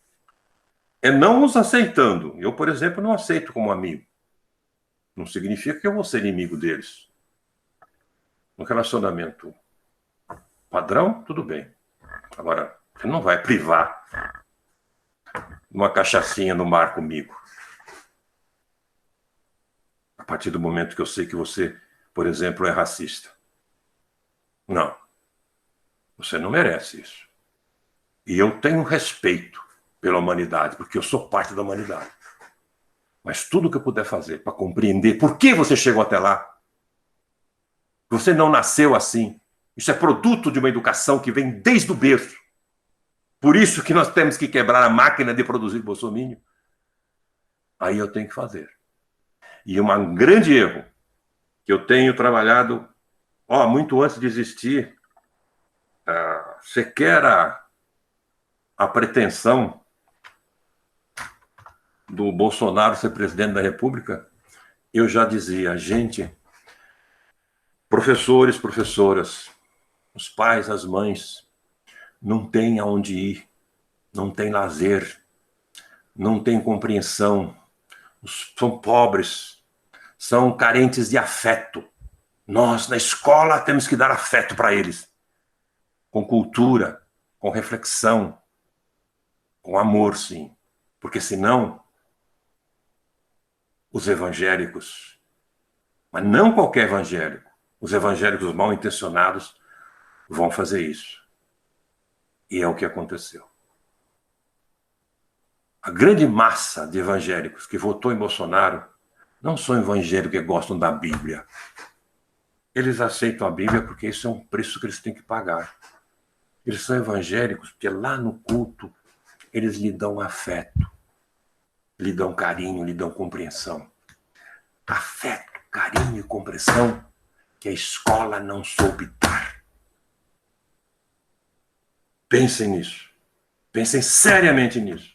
É não os aceitando. Eu, por exemplo, não aceito como amigo. Não significa que eu vou ser inimigo deles. No relacionamento padrão, tudo bem. Agora, você não vai privar uma cachaçinha no mar comigo. A partir do momento que eu sei que você, por exemplo, é racista. Não. Você não merece isso. E eu tenho respeito pela humanidade, porque eu sou parte da humanidade. Mas tudo que eu puder fazer para compreender por que você chegou até lá, Você não nasceu assim. Isso é produto de uma educação que vem desde o berço. Por isso que nós temos que quebrar a máquina de produzir bolsomínio. Aí eu tenho que fazer. E um grande erro que eu tenho trabalhado, muito antes de existir, sequer a pretensão do Bolsonaro ser presidente da República, eu já dizia, gente, professores, professoras, os pais, as mães, não tem aonde ir, não tem lazer, não tem compreensão, são pobres, são carentes de afeto. Nós, na escola, temos que dar afeto para eles, com cultura, com reflexão, com amor, sim. Porque senão, os evangélicos, mas não qualquer evangélico, os evangélicos mal intencionados vão fazer isso. E é o que aconteceu. A grande massa de evangélicos que votou em Bolsonaro não são evangélicos que gostam da Bíblia. Eles aceitam a Bíblia porque isso é um preço que eles têm que pagar. Eles são evangélicos porque lá no culto eles lhe dão afeto, lhe dão carinho, lhe dão compreensão. Afeto, carinho e compreensão que a escola não soube dar. Pensem nisso. Pensem seriamente nisso.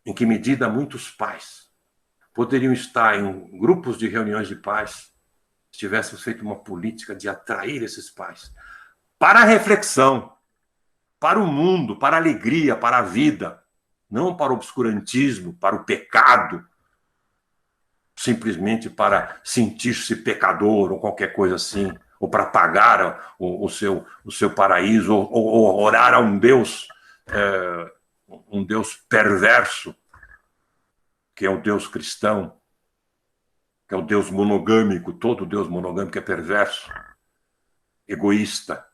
Em que medida muitos pais poderiam estar em grupos de reuniões de pais se tivéssemos feito uma política de atrair esses pais para a reflexão, para o mundo, para a alegria, para a vida, não para o obscurantismo, para o pecado, simplesmente para sentir-se pecador ou qualquer coisa assim, ou para pagar o seu paraíso, ou orar a um Deus perverso, que é o Deus cristão, que é o Deus monogâmico. Todo Deus monogâmico é perverso, egoísta,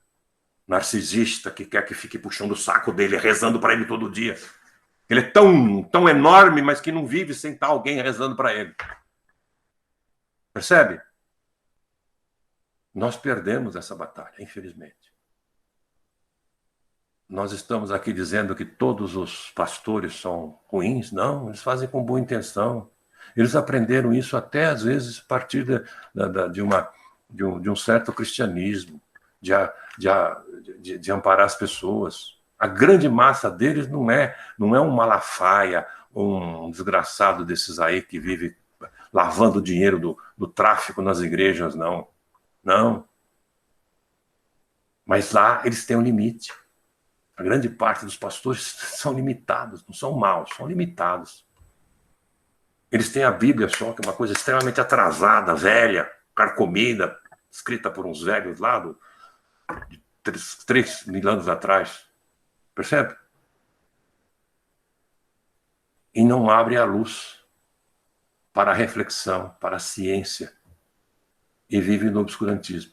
narcisista, que quer que fique puxando o saco dele, rezando para ele todo dia. Ele é tão enorme, mas que não vive sem estar alguém rezando para ele. Percebe? Nós perdemos essa batalha, infelizmente. Nós estamos aqui dizendo que todos os pastores são ruins. Não, eles fazem com boa intenção. Eles aprenderam isso até, às vezes, a partir de um certo cristianismo, de amparar as pessoas. A grande massa deles não é um Malafaia, um desgraçado desses aí que vive lavando o dinheiro do tráfico nas igrejas, não. Não. Mas lá eles têm um limite. A grande parte dos pastores são limitados, não são maus, são limitados. Eles têm a Bíblia só, que é uma coisa extremamente atrasada, velha, carcomida, escrita por uns velhos lá de 3.000 anos atrás. Percebe? E não abre a luz para a reflexão, para a ciência. E vive no obscurantismo.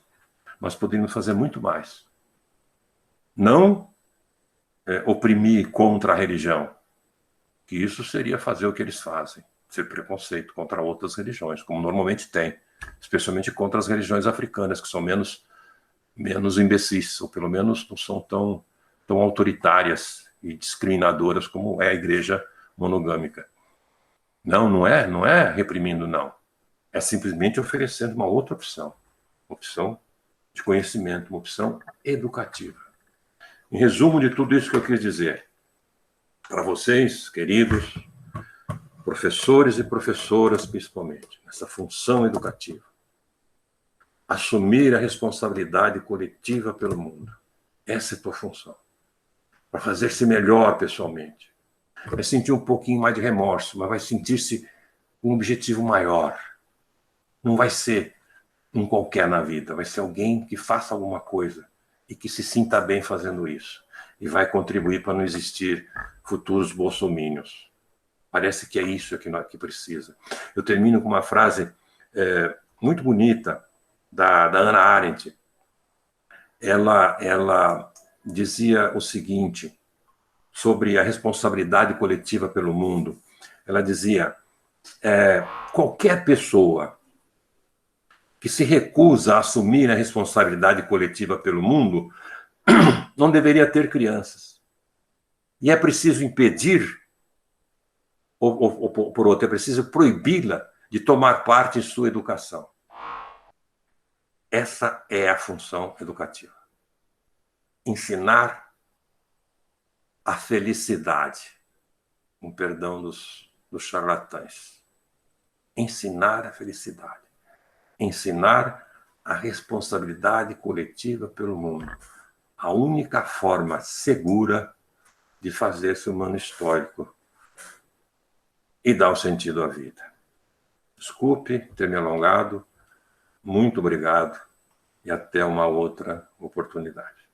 Nós poderíamos fazer muito mais. Não oprimir contra a religião, que isso seria fazer o que eles fazem, ser preconceito contra outras religiões, como normalmente tem, especialmente contra as religiões africanas, que são menos imbecis, ou pelo menos não são tão autoritárias e discriminadoras como é a igreja monogâmica. Não é reprimindo, não. É simplesmente oferecendo uma outra opção, uma opção de conhecimento, uma opção educativa. Em resumo de tudo isso que eu quis dizer, para vocês, queridos professores e professoras, principalmente, nessa função educativa, assumir a responsabilidade coletiva pelo mundo. Essa é a tua função. Para fazer-se melhor pessoalmente. Vai sentir um pouquinho mais de remorso, mas vai sentir-se um objetivo maior. Não vai ser um qualquer na vida, vai ser alguém que faça alguma coisa e que se sinta bem fazendo isso. E vai contribuir para não existir futuros bolsomínios. Parece que é isso que precisa. Eu termino com uma frase muito bonita da Hannah Arendt. Ela dizia o seguinte sobre a responsabilidade coletiva pelo mundo. Ela dizia, qualquer pessoa que se recusa a assumir a responsabilidade coletiva pelo mundo, não deveria ter crianças. E é preciso impedir, ou por outro, é preciso proibi-la de tomar parte em sua educação. Essa é a função educativa. Ensinar a felicidade, com perdão dos charlatães. Ensinar a felicidade. Ensinar a responsabilidade coletiva pelo mundo. A única forma segura de fazer-se humano histórico e dar um sentido à vida. Desculpe ter me alongado. Muito obrigado e até uma outra oportunidade.